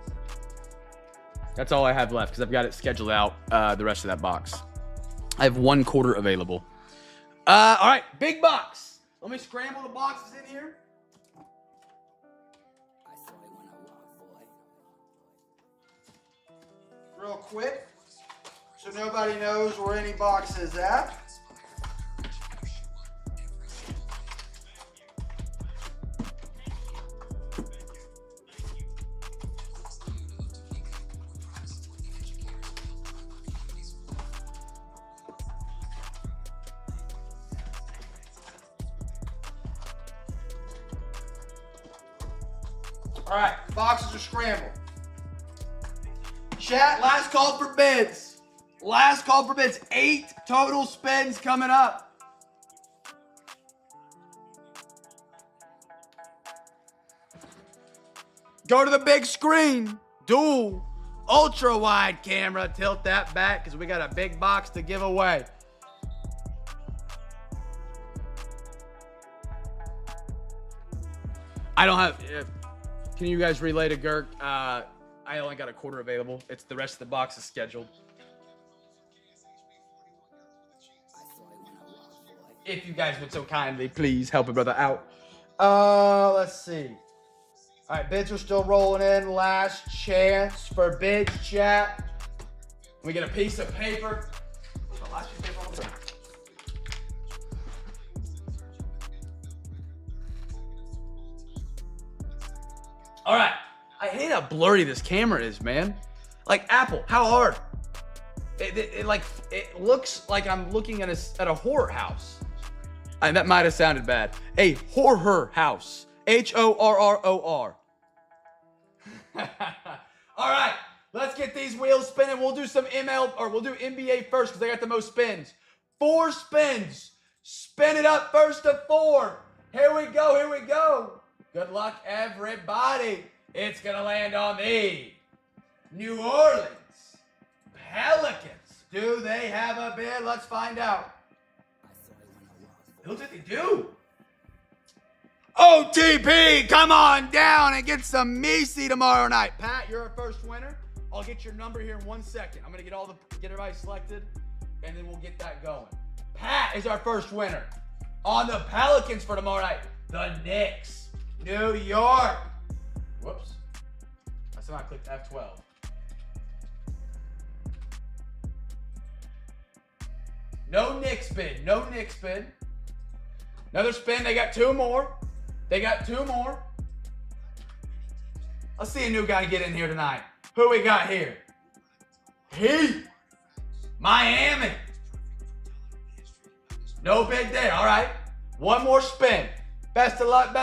That's all I have left because I've got it scheduled out the rest of that box. I have 1 quarter available. All right, big box. Let me scramble the boxes in here. Real quick, so nobody knows where any box is at. All right, boxes are scrambled. Chat, last call for bids. Last call for bids. 8 total spins coming up. Go to the big screen. Dual, ultra wide camera. Tilt that back because we got a big box to give away. I don't have... Can you guys relay to Girk? I only got a quarter available. It's the rest of the box is scheduled. If you guys would so kindly, please help a brother out. Let's see. All right, bids are still rolling in. Last chance for bids, chat. We get a piece of paper. The last piece of paper on the front. All right. I hate how blurry this camera is, man. Like, Apple, how hard? It looks like I'm looking at a horror house. That might have sounded bad. A horror house. Horror. All right, let's get these wheels spinning. We'll do some we'll do NBA first because I got the most spins. 4 spins. Spin it up first to 4. Here we go. Good luck, everybody. It's going to land on the New Orleans Pelicans. Do they have a bid? Let's find out. It looks like they do. OTP, come on down and get some Meesy tomorrow night. Pat, you're our first winner. I'll get your number here in 1 second. I'm going to get everybody selected, and then we'll get that going. Pat is our first winner. On the Pelicans for tomorrow night, the Knicks, New York. Whoops. I somehow clicked F12. No Knicks bid. Another spin. They got 2 more. Let's see a new guy get in here tonight. Who we got here? Heat. Miami. No bid there. All right. 1 more spin. Best of luck.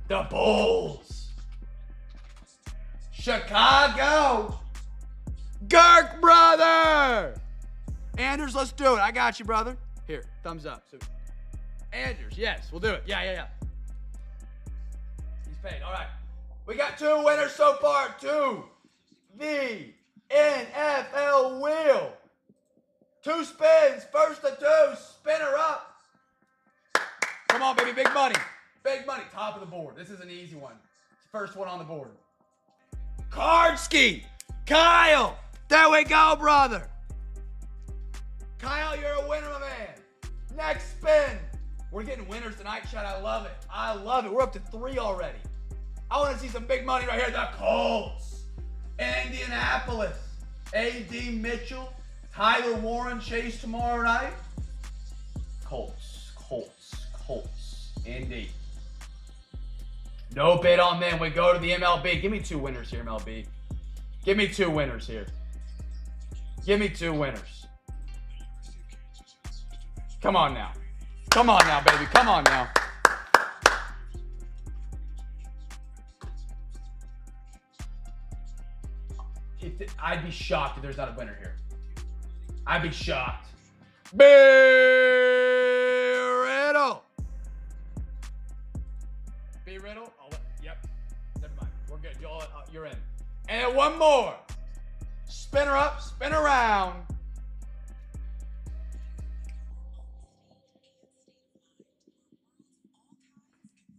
The Bulls. Chicago. Girk, brother. Anders, let's do it. I got you, brother. Here, thumbs up. So, Anders, yes, we'll do it. Yeah. He's paid. All right. We got 2 winners so far. 2. The NFL wheel. 2 spins. First to 2. Spinner up. Come on, baby. Big money. Top of the board. This is an easy one. First one on the board. Cardski. Kyle. There we go, brother. Kyle, you're a winner, my man. Next spin. We're getting winners tonight, chat. I love it. We're up to 3 already. I want to see some big money right here. The Colts. Indianapolis. A.D. Mitchell. Tyler Warren Chase tomorrow night. Colts. Indy. No bid on them. We go to the MLB. Give me 2 winners here, MLB. Give me 2 winners here. Come on now, baby. Come on now. I'd be shocked if there's not a winner here. I'd be shocked. Riddle. You're in. And one more. Spin her up, spin around.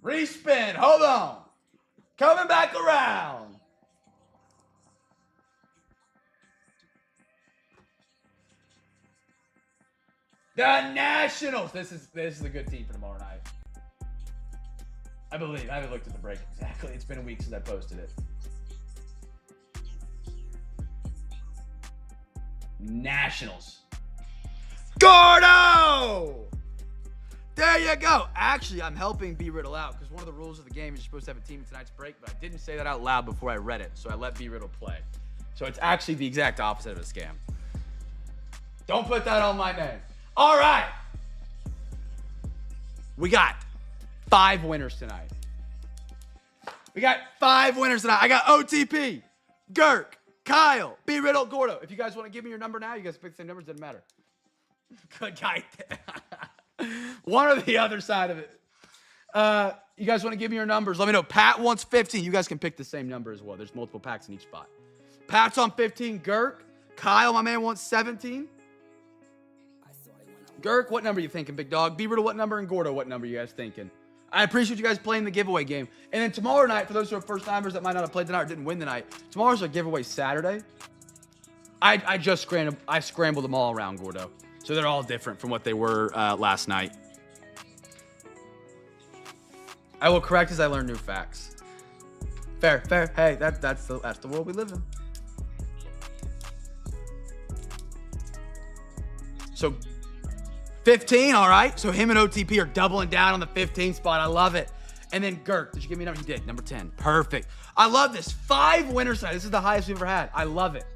Respin. Hold on. Coming back around. The Nationals. This is a good team for tomorrow night. I believe. I haven't looked at the break exactly. It's been a week since I posted it. Nationals. Gordo! There you go. Actually, I'm helping B Riddle out because one of the rules of the game is you're supposed to have a team in tonight's break, but I didn't say that out loud before I read it, so I let B Riddle play. So it's actually the exact opposite of a scam. Don't put that on my name. All right. We got 5 winners tonight. I got OTP, Girk, Kyle, B Riddle, Gordo. If you guys want to give me your number now, you guys pick the same numbers, doesn't matter. Good guy. One or the other side of it. You guys want to give me your numbers? Let me know. Pat wants 15. You guys can pick the same number as well. There's multiple packs in each spot. Pat's on 15. Girk. Kyle, my man, wants 17. Girk, what number are you thinking, big dog? B Riddle, what number? And Gordo, what number are you guys thinking? I appreciate you guys playing the giveaway game. And then tomorrow night, for those who are first-timers that might not have played tonight or didn't win tonight, tomorrow's a giveaway Saturday. I scrambled them all around, Gordo. So they're all different from what they were last night. I will correct as I learn new facts. Fair. Hey, that's the world we live in. So 15, all right. So him and OTP are doubling down on the 15 spot. I love it. And then Girk, did you give me a number? You did. Number 10. Perfect. I love this. 5 winners tonight. This is the highest we've ever had. I love it.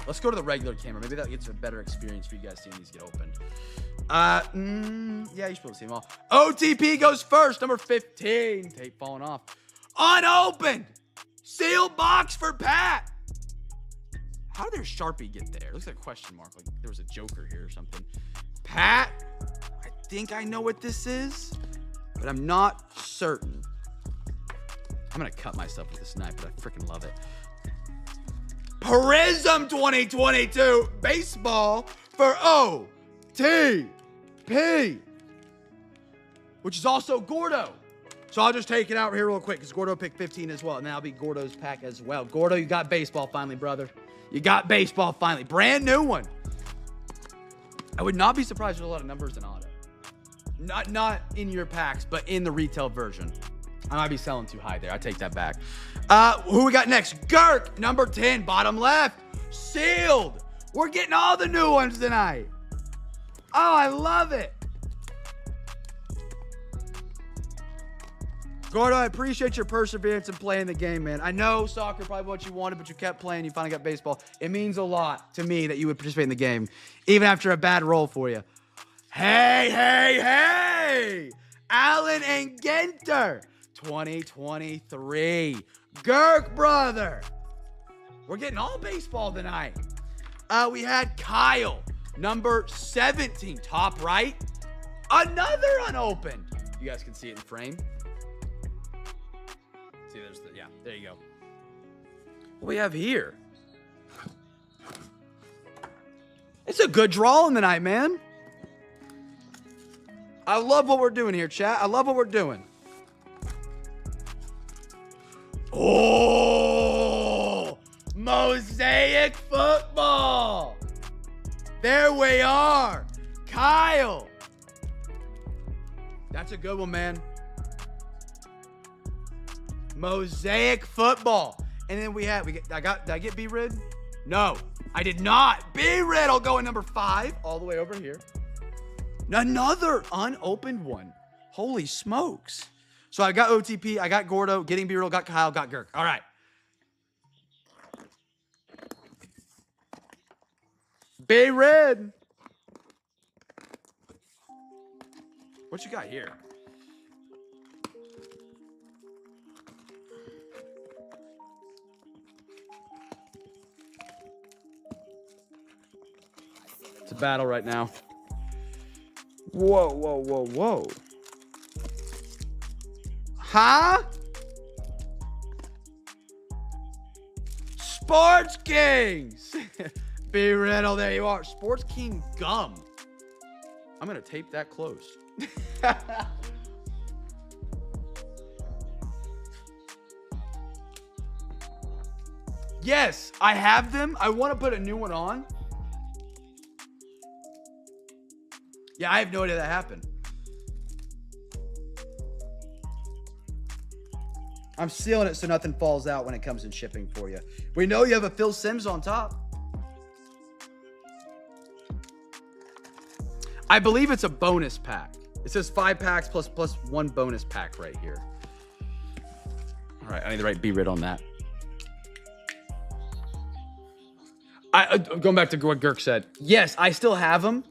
Let's go to the regular camera. Maybe that gets a better experience for you guys seeing these get opened. Yeah, you should be able to see them all. OTP goes first. Number 15. Tape falling off. Unopened. Sealed box for Pat. How did their Sharpie get there? It looks like a question mark. Like there was a Joker here or something. Pat, I think I know what this is, but I'm not certain. I'm going to cut myself with this knife, but I freaking love it. Prism 2022 baseball for OTP, which is also Gordo. So I'll just take it out here real quick because Gordo picked 15 as well, and that'll be Gordo's pack as well. Gordo, you got baseball finally, brother. You got baseball finally. Brand new one. I would not be surprised with a lot of numbers in auto. Not in your packs, but in the retail version. I might be selling too high there. I take that back. Who we got next? Girk, number 10, bottom left. Sealed. We're getting all the new ones tonight. Oh, I love it. Gordo, I appreciate your perseverance in playing the game, man. I know soccer probably what you wanted, but you kept playing. You finally got baseball. It means a lot to me that you would participate in the game, even after a bad roll for you. Hey! Allen and Genter, 2023. Girk, brother. We're getting all baseball tonight. We had Kyle, number 17, top right. Another unopened. You guys can see it in frame. See, there you go. What do we have here? It's a good draw in the night, man. I love what we're doing here, chat. I love what we're doing. Oh, mosaic football. There we are. Kyle. That's a good one, man. Mosaic football. And then did I get B-Rid? No, I did not. B-Riddle going number 5 all the way over here. Another unopened one. Holy smokes. So I got OTP, I got Gordo, getting B-Riddle, got Kyle, got Girk. All right. B-Rid. What you got here? It's a battle right now. Whoa. Huh? Sports Kings. B Riddle, there you are. Sports King gum. I'm gonna tape that close. Yes, I have them. I want to put a new one on. Yeah, I have no idea that happened. I'm sealing it so nothing falls out when it comes in shipping for you. We know you have a Phil Simms on top. I believe it's a bonus pack. It says 5 packs plus 1 bonus pack right here. All right, I need to write B-Rid on that. Going back to what Girk said. Yes, I still have them.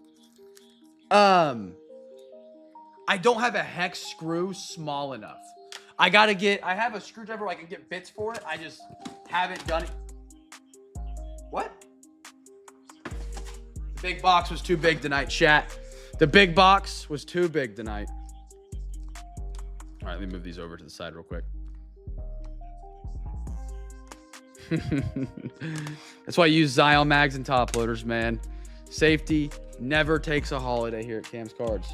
I don't have a hex screw small enough. I have a screwdriver where I can get bits for it. I just haven't done it. What? The big box was too big tonight, chat. The big box was too big tonight. All right, let me move these over to the side real quick. That's why I use Zion mags and top loaders, man. Safety never takes a holiday here at Cam's Cards.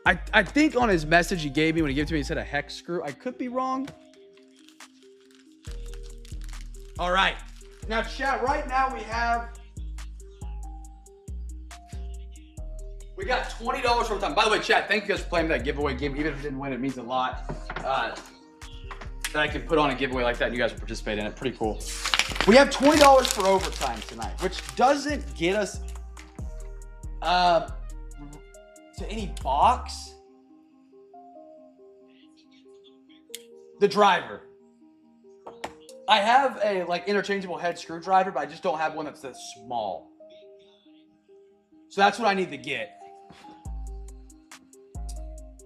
I think on his message he gave me when he gave it to me, he said a hex screw. I could be wrong. All right. Now, chat, right now we got $20 for time. By the way, chat, thank you guys for playing that giveaway game. Even if it didn't win, it means a lot. That I can put on a giveaway like that and you guys will participate in it. Pretty cool. We have $20 for overtime tonight, which doesn't get us to any box. The driver. I have a interchangeable head screwdriver, but I just don't have one that's that small. So that's what I need to get.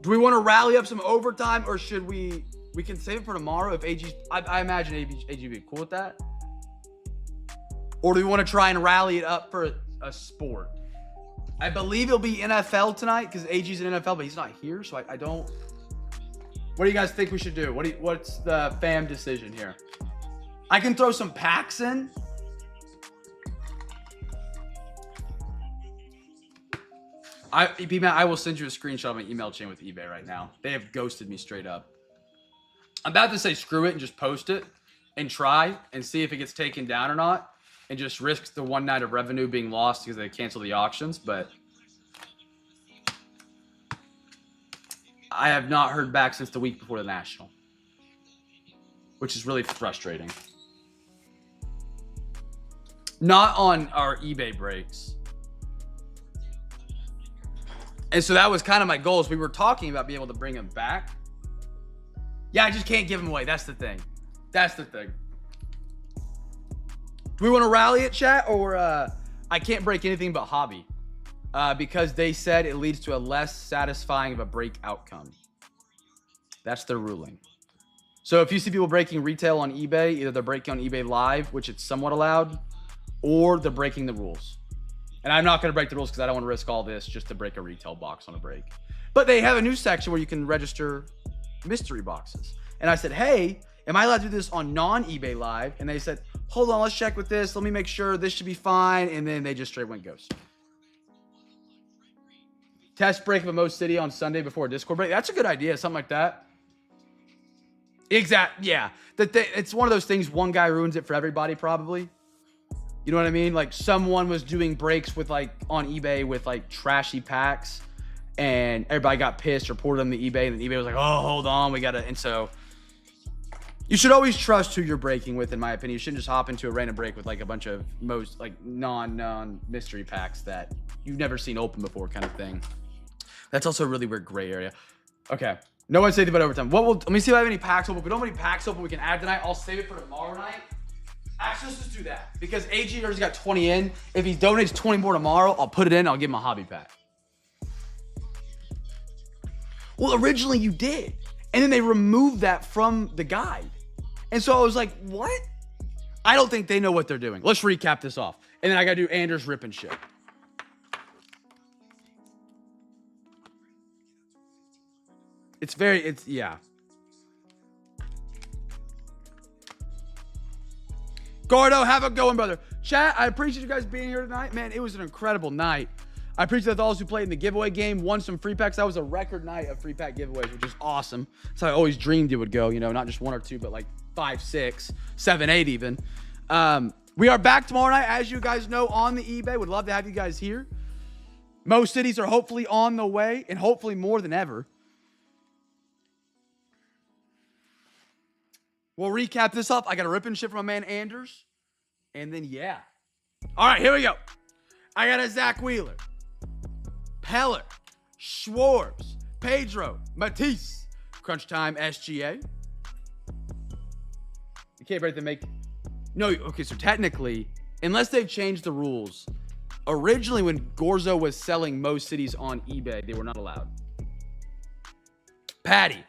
Do we want to rally up some overtime, or should we can save it for tomorrow if AG, I imagine AG would be cool with that. Or do we want to try and rally it up for a sport? I believe it'll be NFL tonight because AG's in NFL, but he's not here, so I don't. What do you guys think we should do? What's the fam decision here? I can throw some packs in. I will send you a screenshot of my email chain with eBay right now. They have ghosted me straight up. I'm about to say screw it and just post it and try and see if it gets taken down or not, and just risk the one night of revenue being lost because they cancel the auctions. But I have not heard back since the week before the National, which is really frustrating. Not on our eBay breaks. And so that was kind of my goal, is we were talking about being able to bring them back. Yeah, I just can't give them away. That's the thing. That's the thing. Do we want to rally it, chat? Or I can't break anything but hobby. Because they said it leads to a less satisfying of a break outcome. That's their ruling. So if you see people breaking retail on eBay, either they're breaking on eBay Live, which it's somewhat allowed, or they're breaking the rules. And I'm not going to break the rules because I don't want to risk all this just to break a retail box on a break. But they have a new section where you can register mystery boxes. And I said, hey, am I allowed to do this on non-eBay Live? And they said, hold on, let's check with this. Let me make sure this should be fine. And then they just straight went ghost. Test break of a Mo City on Sunday before a Discord break. That's a good idea, something like that. Yeah. It's one of those things, one guy ruins it for everybody probably. You know what I mean? Like someone was doing breaks with on eBay with trashy packs, and everybody got pissed, reported them to eBay, and then eBay was like, oh, hold on, we gotta. And so you should always trust who you're breaking with, in my opinion. You shouldn't just hop into a random break with a bunch of non mystery packs that you've never seen open before, kind of thing. That's also a really weird gray area. Okay. No one said anything about overtime. Let me see if I have any packs open. If we don't have any packs open we can add tonight, I'll save it for tomorrow night. Actually, let's just do that. Because AG already got 20 in. If he donates 20 more tomorrow, I'll put it in. I'll give him a hobby pack. Well, originally you did. And then they removed that from the guide. And so I was like, what? I don't think they know what they're doing. Let's recap this off. And then I got to do Anders rip and shit. Yeah. Gordo, have a good one, brother. Chat, I appreciate you guys being here tonight. Man, it was an incredible night. I appreciate those who played in the giveaway game, won some free packs. That was a record night of free pack giveaways, which is awesome. That's how I always dreamed it would go, you know, not just 1 or 2, but like 5, 6, 7, 8 even. We are back tomorrow night, as you guys know, on the eBay. Would love to have you guys here. Most cities are hopefully on the way, and hopefully more than ever. We'll recap this up. I got a rip and shit from my man Anders. And then, yeah. All right, here we go. I got a Zach Wheeler, Peller, Schwartz, Pedro, Matisse, Crunch Time, SGA. You can't break the make. No, okay, so technically, unless they've changed the rules, originally when Gorzo was selling most cities on eBay, they were not allowed. Patty.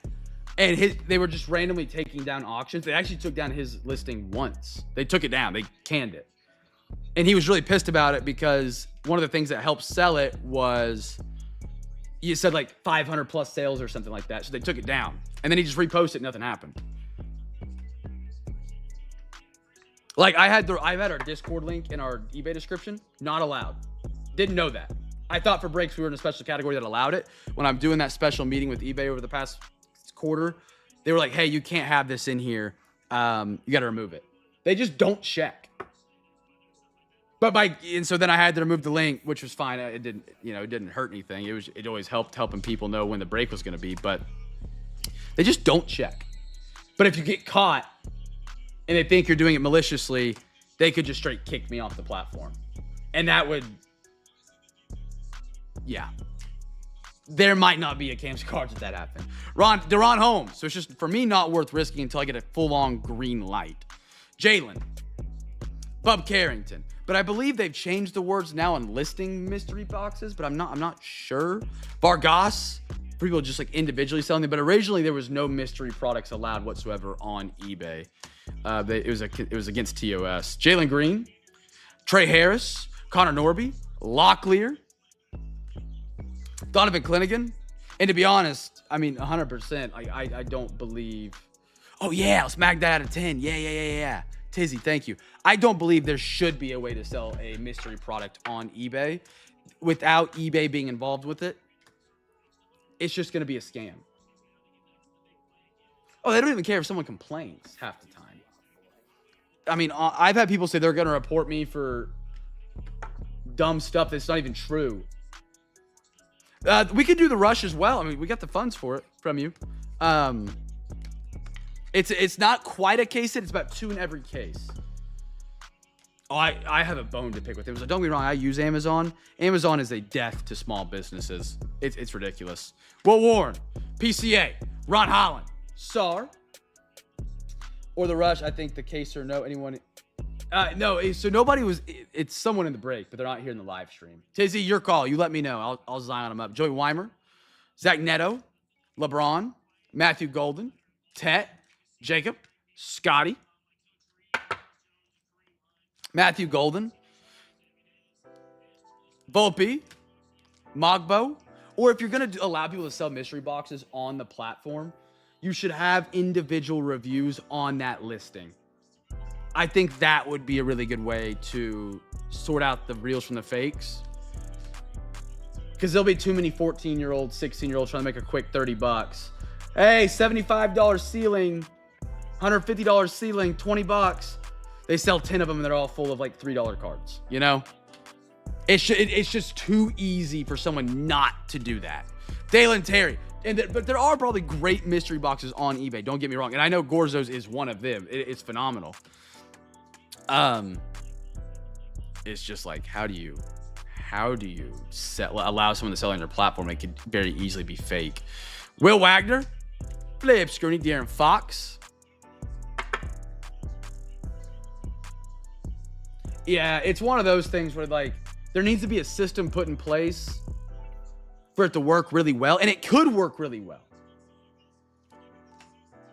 And they were just randomly taking down auctions. They actually took down his listing once. They took it down. They canned it. And he was really pissed about it because one of the things that helped sell it was, you said like 500 plus sales or something like that. So they took it down. And then he just reposted it. Nothing happened. Like I've had our Discord link in our eBay description. Not allowed. Didn't know that. I thought for breaks we were in a special category that allowed it. When I'm doing that special meeting with eBay over the past quarter, they were like, hey, you can't have this in here. You got to remove it. They just don't check. And so then I had to remove the link, which was fine. It didn't hurt anything. It always helped helping people know when the break was going to be, but they just don't check. But if you get caught and they think you're doing it maliciously, they could just straight kick me off the platform. And that would, yeah. There might not be a Cam's cards if that happened. Deron Holmes. So it's just, for me, not worth risking until I get a full-on green light. Jalen. Bub Carrington. But I believe they've changed the words now on listing mystery boxes, but I'm not sure. Vargas. People just like individually selling them. But originally, there was no mystery products allowed whatsoever on eBay. It was against TOS. Jalen Green. Trey Harris. Connor Norby. Locklear. Donovan Clinigan. And to be honest, I mean, 100%, I don't believe. Oh, yeah, let's mag that out of 10. Yeah. Tizzy, thank you. I don't believe there should be a way to sell a mystery product on eBay without eBay being involved with it. It's just going to be a scam. Oh, they don't even care if someone complains half the time. I mean, I've had people say they're going to report me for dumb stuff that's not even true. We could do the rush as well. I mean, we got the funds for it from you. It's not quite a case hit. It's about 2 in every case. Oh, I have a bone to pick with Amazon. Don't get me wrong. I use Amazon. Amazon is a death to small businesses. It's ridiculous. Will Warren, PCA, Ron Holland, SAR, or the rush. I think the case or no anyone. No, so nobody was. It's someone in the break, but they're not here in the live stream. Tizzy, your call. You let me know. I'll Zion them up. Joey Weimer, Zach Neto, LeBron, Matthew Golden, Tet, Jacob, Scotty, Matthew Golden, Volpe, Mogbo. Or if you're going to allow people to sell mystery boxes on the platform, you should have individual reviews on that listing. I think that would be a really good way to sort out the reals from the fakes. Because there'll be too many 14-year-olds, 16-year-olds trying to make a quick $30. Hey, $75 ceiling, $150 ceiling, $20. They sell 10 of them and they're all full of like $3 cards, you know? It's just too easy for someone not to do that. Dalen Terry. But there are probably great mystery boxes on eBay. Don't get me wrong. And I know Gorzo's is one of them. It's phenomenal. It's just like, how do you allow someone to sell on your platform? It could very easily be fake. Will Wagner, Flip Screening, De'Aaron Fox. Yeah, it's one of those things where like there needs to be a system put in place for it to work really well, and it could work really well.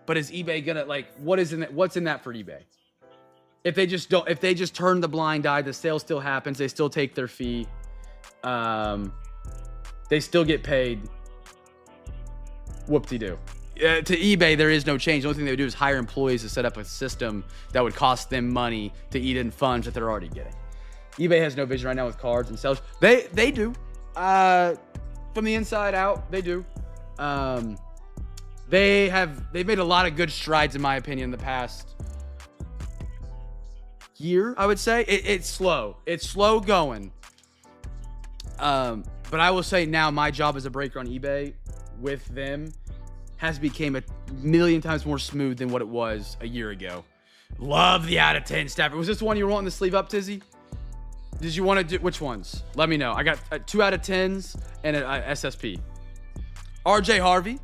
But is eBay gonna what's in that for eBay? If they just turn the blind eye, the sale still happens, they still take their fee, they still get paid. Whoop-de-doo. to eBay, there is no change. The only thing they would do is hire employees to set up a system that would cost them money to eat in funds that they're already getting. eBay has no vision right now with cards and sales. They do. From the inside out, they do. They've made a lot of good strides, in my opinion, in the past year, I would say. It's slow. It's slow going. But I will say now my job as a breaker on eBay with them has become a million times more smooth than what it was a year ago. Love the out of 10 staffer. Was this the one you were wanting to sleeve up, Tizzy? Did you want to do which ones? Let me know. I got 2 out of 10s and a SSP. RJ Harvey.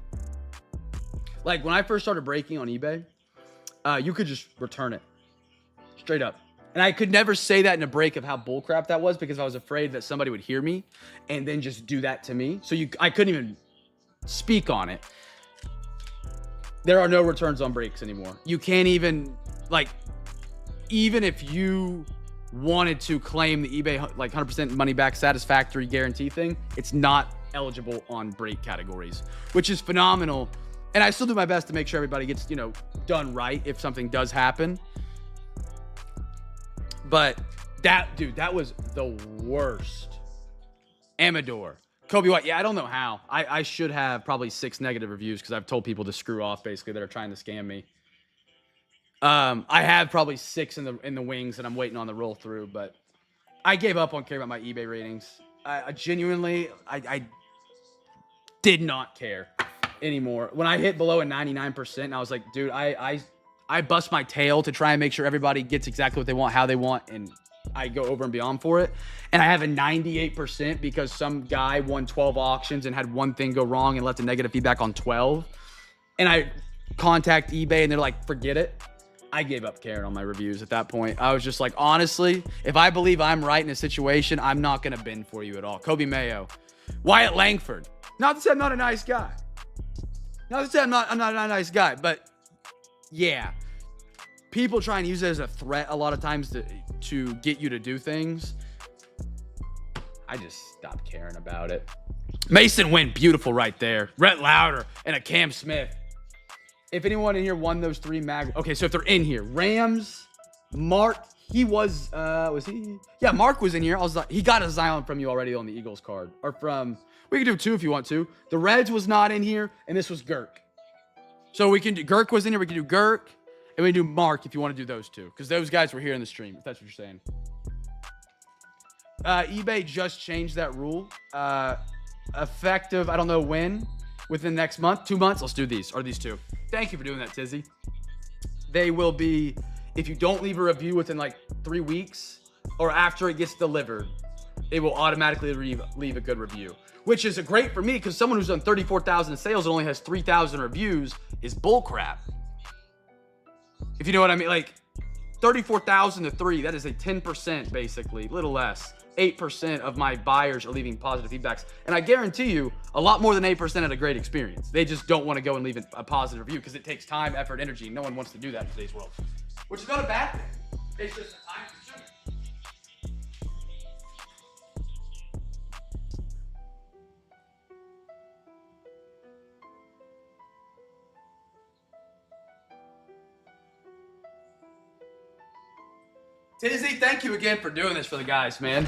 Like when I first started breaking on eBay, you could just return it straight up. And I could never say that in a break of how bullcrap that was because I was afraid that somebody would hear me and then just do that to me. So I couldn't even speak on it. There are no returns on breaks anymore. You can't even, like, even if you wanted to claim the eBay like 100% money back satisfactory guarantee thing, it's not eligible on break categories, which is phenomenal. And I still do my best to make sure everybody gets, done right if something does happen. But that was the worst. Amador. Kobe White. Yeah, I don't know how. I should have probably 6 negative reviews because I've told people to screw off basically that are trying to scam me. I have probably 6 in the wings and I'm waiting on the roll through, but I gave up on caring about my eBay ratings. I genuinely did not care anymore. When I hit below a 99%, I was like, dude, I bust my tail to try and make sure everybody gets exactly what they want, how they want, and I go over and beyond for it. And I have a 98% because some guy won 12 auctions and had one thing go wrong and left a negative feedback on 12. And I contact eBay and they're like, forget it. I gave up caring on my reviews at that point. I was just like, honestly, if I believe I'm right in a situation, I'm not going to bend for you at all. Kobe Mayo. Wyatt Langford. Not to say I'm not a nice guy. Not to say I'm not a nice guy, but yeah. People try and use it as a threat a lot of times to get you to do things. I just stopped caring about it. Mason Wynn, beautiful right there. Rhett Lauder and a Cam Smith. If anyone in here won those 3 mag... Okay, so if they're in here. Rams, Mark, he was he? Yeah, Mark was in here. He got a Zion from you already on the Eagles card. Or from... We can do 2 if you want to. The Reds was not in here, and this was Girk. So we can do... Girk was in here. We can do Girk. And we do Mark if you want to do those 2. Because those guys were here in the stream, if that's what you're saying. eBay just changed that rule. Effective, I don't know when. Within the next month, 2 months, let's do these. Or these 2. Thank you for doing that, Tizzy. They will be, if you don't leave a review within like 3 weeks, or after it gets delivered, it will automatically leave a good review. Which is great for me, because someone who's done 34,000 sales and only has 3,000 reviews is bullcrap. If you know what I mean, like 34,000 to 3, that is a 10% basically, little less. 8% of my buyers are leaving positive feedbacks. And I guarantee you, a lot more than 8% had a great experience. They just don't want to go and leave a positive review because it takes time, effort, energy. No one wants to do that in today's world, which is not a bad thing. It's just time consuming. Tizzy, thank you again for doing this for the guys, man.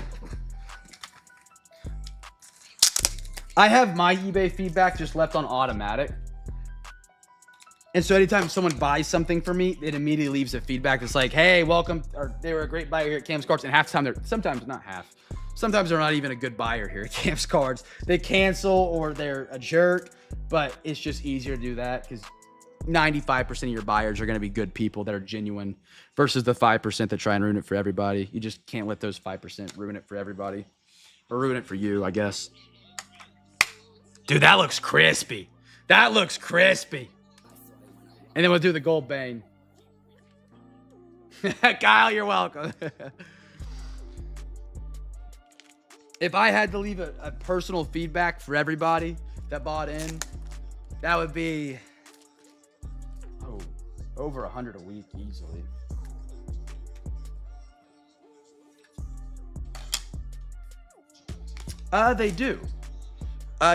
I have my eBay feedback just left on automatic. And so anytime someone buys something for me, it immediately leaves a feedback that's like, hey, welcome, or they were a great buyer here at Cam's Cards. And half the time sometimes not half. Sometimes they're not even a good buyer here at Cam's Cards. They cancel or they're a jerk, but it's just easier to do that because 95% of your buyers are going to be good people that are genuine versus the 5% that try and ruin it for everybody. You just can't let those 5% ruin it for everybody. Or ruin it for you, I guess. Dude, that looks crispy. That looks crispy. And then we'll do the gold bane. Kyle, you're welcome. If I had to leave a personal feedback for everybody that bought in, that would be... over 100 a week easily. They do.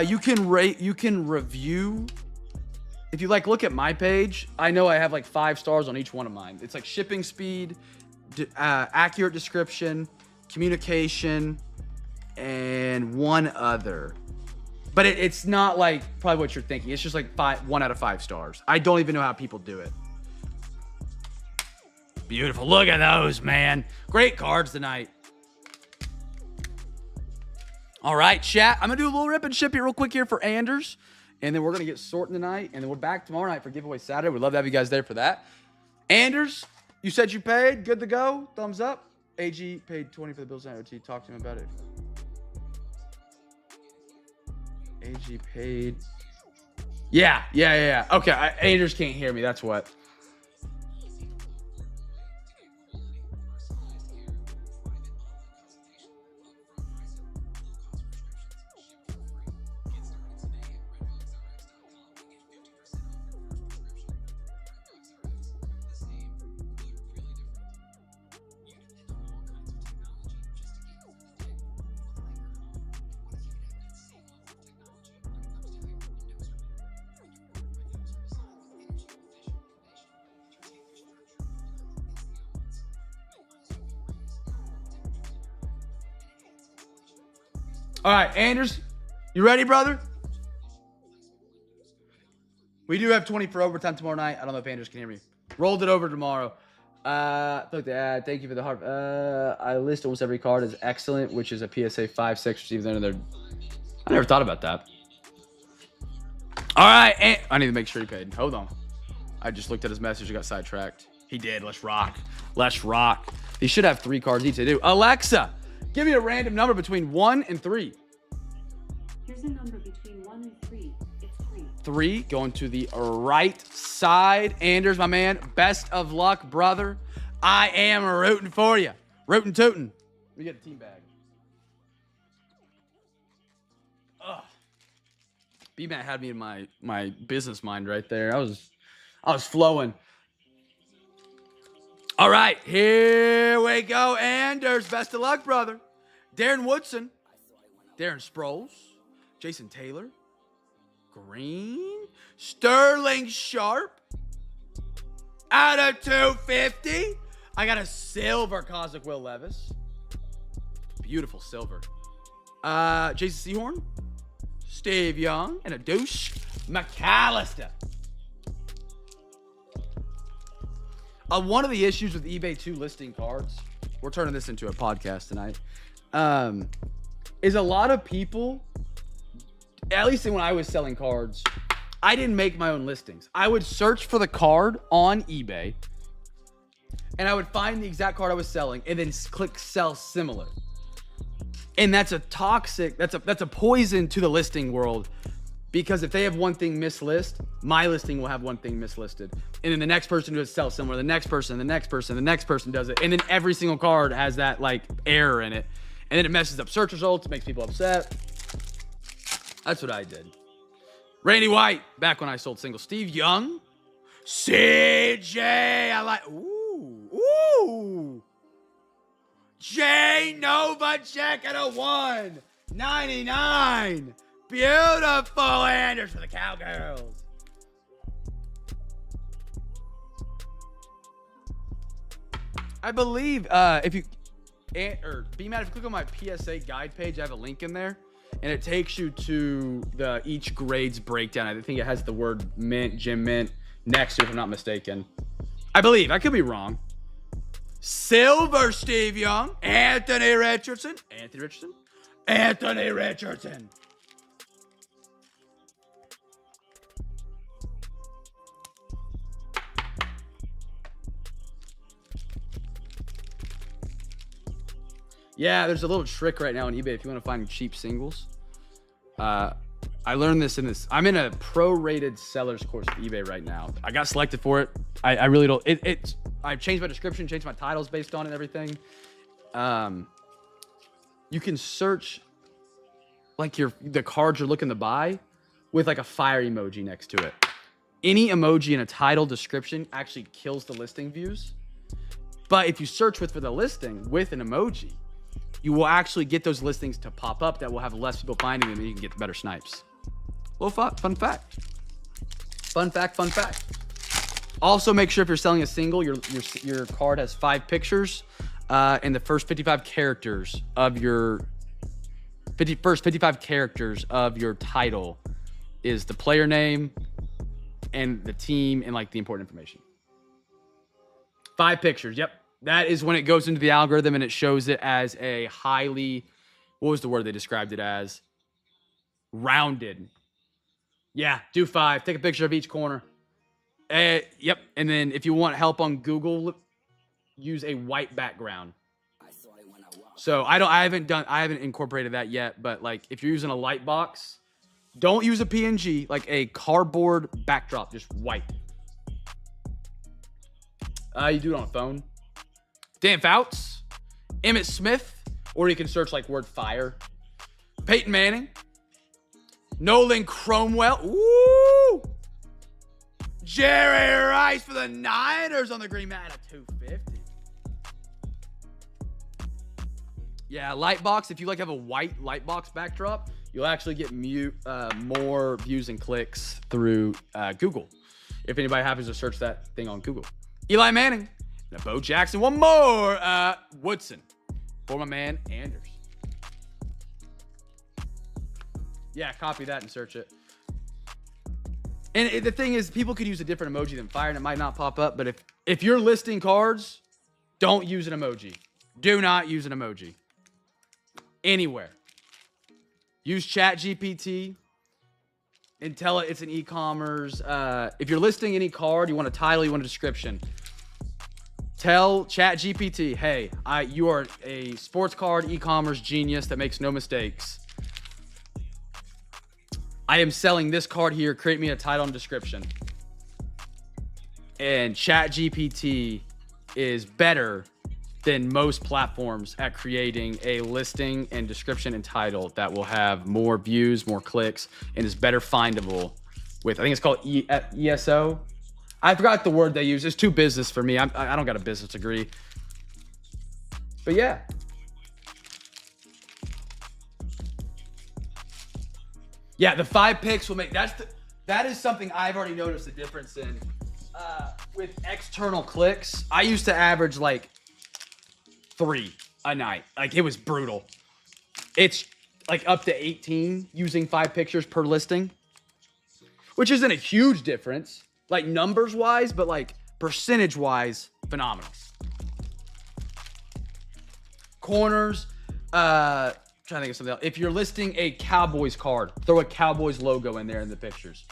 You can rate, you can review if you like look at my page, I know I have like 5 stars on each one of mine. It's like shipping speed, accurate description, communication, and one other. But it's not like probably what you're thinking. It's just like 1 out of 5 stars. I don't even know how people do it. Beautiful. Look at those, man. Great cards tonight. All right, chat. I'm going to do a little rip and ship it real quick here for Anders. And then we're going to get sorting tonight. And then we're back tomorrow night for Giveaway Saturday. We'd love to have you guys there for that. Anders, you said you paid. Good to go. Thumbs up. AG paid 20 for the Bills and OT. Talk to him about it. AG paid. Yeah. Okay, Anders can't hear me. That's what. All right, Anders, you ready, brother? We do have 20 for overtime tomorrow night. I don't know if Anders can hear me. Rolled it over tomorrow. Thank you for the heart. I list almost every card as excellent, which is a PSA 5-6 received under there. I never thought about that. All right, I need to make sure he paid. Hold on. I just looked at his message and got sidetracked. He did. Let's rock. Let's rock. He should have 3 cards each. They do. Alexa, give me a random number between 1 and 3. Here's a number between 1 and 3. It's 3. 3 going to the right side. Anders, my man, best of luck, brother. I am rooting for you. Rootin' tootin'. We get a team bag. Ugh. B-Matt had me in my business mind right there. I was flowing. All right, here we go. Anders, best of luck, brother. Darren Woodson. Darren Sproles. Jason Taylor. Green. Sterling Sharp. Out of 250. I got a silver Cosmic Will Levis. Beautiful silver. Jason Sehorn. Steve Young. And a douche. McAllister. One of the issues with eBay 2 listing cards, we're turning this into a podcast tonight, is a lot of people, at least when I was selling cards, I didn't make my own listings. I would search for the card on eBay, and I would find the exact card I was selling, and then click sell similar. And that's a toxic, that's a poison to the listing world. Because if they have one thing mislist, my listing will have one thing mislisted. And then the next person does sell similar, the next person, the next person, the next person does it. And then every single card has that like error in it. And then it messes up search results, it makes people upset. That's what I did. Randy White, back when I sold singles. Steve Young. CJ, I like, ooh. J Novacek at a 199. Beautiful Anders for the Cowgirls. I believe if you B-Matt, if you click on my PSA guide page, I have a link in there, and it takes you to the each grades breakdown. I think it has the word mint, Jim Mint next to it, if I'm not mistaken. I believe. I could be wrong. Silver Steve Young, Anthony Richardson. Yeah, there's a little trick right now on eBay if you want to find cheap singles. I learned this I'm in a pro-rated sellers course with eBay right now. I got selected for it. I really don't. I've changed my description, changed my titles based on it and everything. You can search like the cards you're looking to buy with like a fire emoji next to it. Any emoji in a title description actually kills the listing views. But if you search for the listing with an emoji, you will actually get those listings to pop up that will have less people finding them, and you can get better snipes. Little fun fact. Fun fact, fun fact. Also, make sure if you're selling a single, your card has 5 pictures, and the first 55 characters of your first 55 characters of your title is the player name and the team and like the important information. 5 pictures. Yep. That is when it goes into the algorithm and it shows it as a highly, what was the word they described it as? Rounded. Yeah, do 5. Take a picture of each corner. Yep. And then if you want help on Google, use a white background. So I haven't incorporated that yet, but like if you're using a light box, don't use a PNG, like a cardboard backdrop, just white. You do it on a phone. Dan Fouts, Emmitt Smith, or you can search like word fire. Peyton Manning, Nolan Cromwell. Ooh! Jerry Rice for the Niners on the green mat at 250. Yeah, light box. If you like have a white light box backdrop, you'll actually get more views and clicks through Google. If anybody happens to search that thing on Google. Eli Manning, and Bo Jackson. One more. Woodson for my man Anders. Yeah, copy that and search it. And the thing is, people could use a different emoji than fire and it might not pop up. But if you're listing cards, don't use an emoji. Do not use an emoji. Anywhere. Use ChatGPT and tell it it's an e-commerce. If you're listing any card, you want a title, you want a description. Tell ChatGPT, hey, you are a sports card e-commerce genius that makes no mistakes. I am selling this card here. Create me a title and description. And ChatGPT is better than most platforms at creating a listing and description and title that will have more views, more clicks, and is better findable with, I think it's called ESO. I forgot the word they use. It's too business for me. I don't got a business degree. But yeah. Yeah, the 5 picks will make, that is something I've already noticed a difference in. With external clicks, I used to average like 3 a night. Like it was brutal. It's like up to 18 using 5 pictures per listing, which isn't a huge difference, like numbers wise, but like percentage wise, phenomenal. Corners, trying to think of something else. If you're listing a Cowboys card, throw a Cowboys logo in there in the pictures.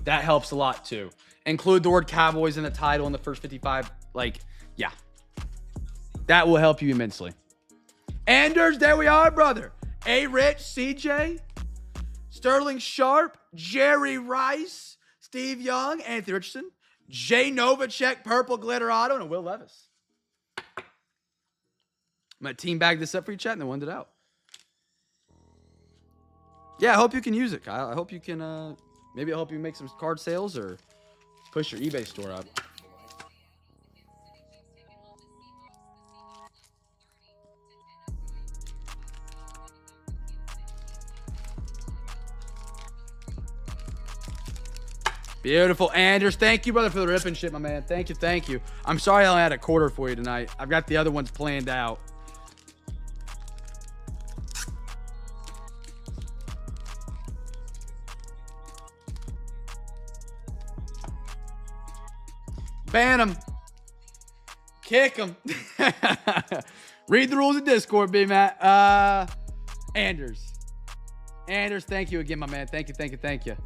That helps a lot too. Include the word Cowboys in the title in the first 55. Like, yeah. That will help you immensely. Anders, there we are, brother. A. Rich, CJ, Sterling Sharp, Jerry Rice, Steve Young, Anthony Richardson, Jay Novacek, Purple Glitter Auto, and Will Levis. I'm going to team bag this up for you, chat, and then wind it out. Yeah, I hope you can use it, Kyle. I hope you can, maybe it'll help you make some card sales or push your eBay store up. Beautiful, Anders. Thank you, brother, for the rip and shit, my man. Thank you, thank you. I'm sorry I only had a quarter for you tonight. I've got the other ones planned out. Ban him. Kick him. Read the rules of Discord, B-Matt. Anders. Anders, thank you again, my man. Thank you, thank you, thank you.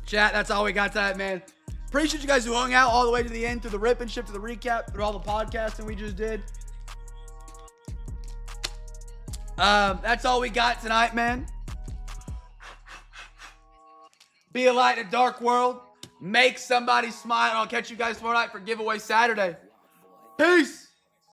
Chat, that's all we got tonight, man. Appreciate you guys who hung out all the way to the end, through the rip and ship, to the recap, through all the podcasting we just did. That's all we got tonight, man. Be a light in a dark world. Make somebody smile. I'll catch you guys tomorrow night for Giveaway Saturday. Peace.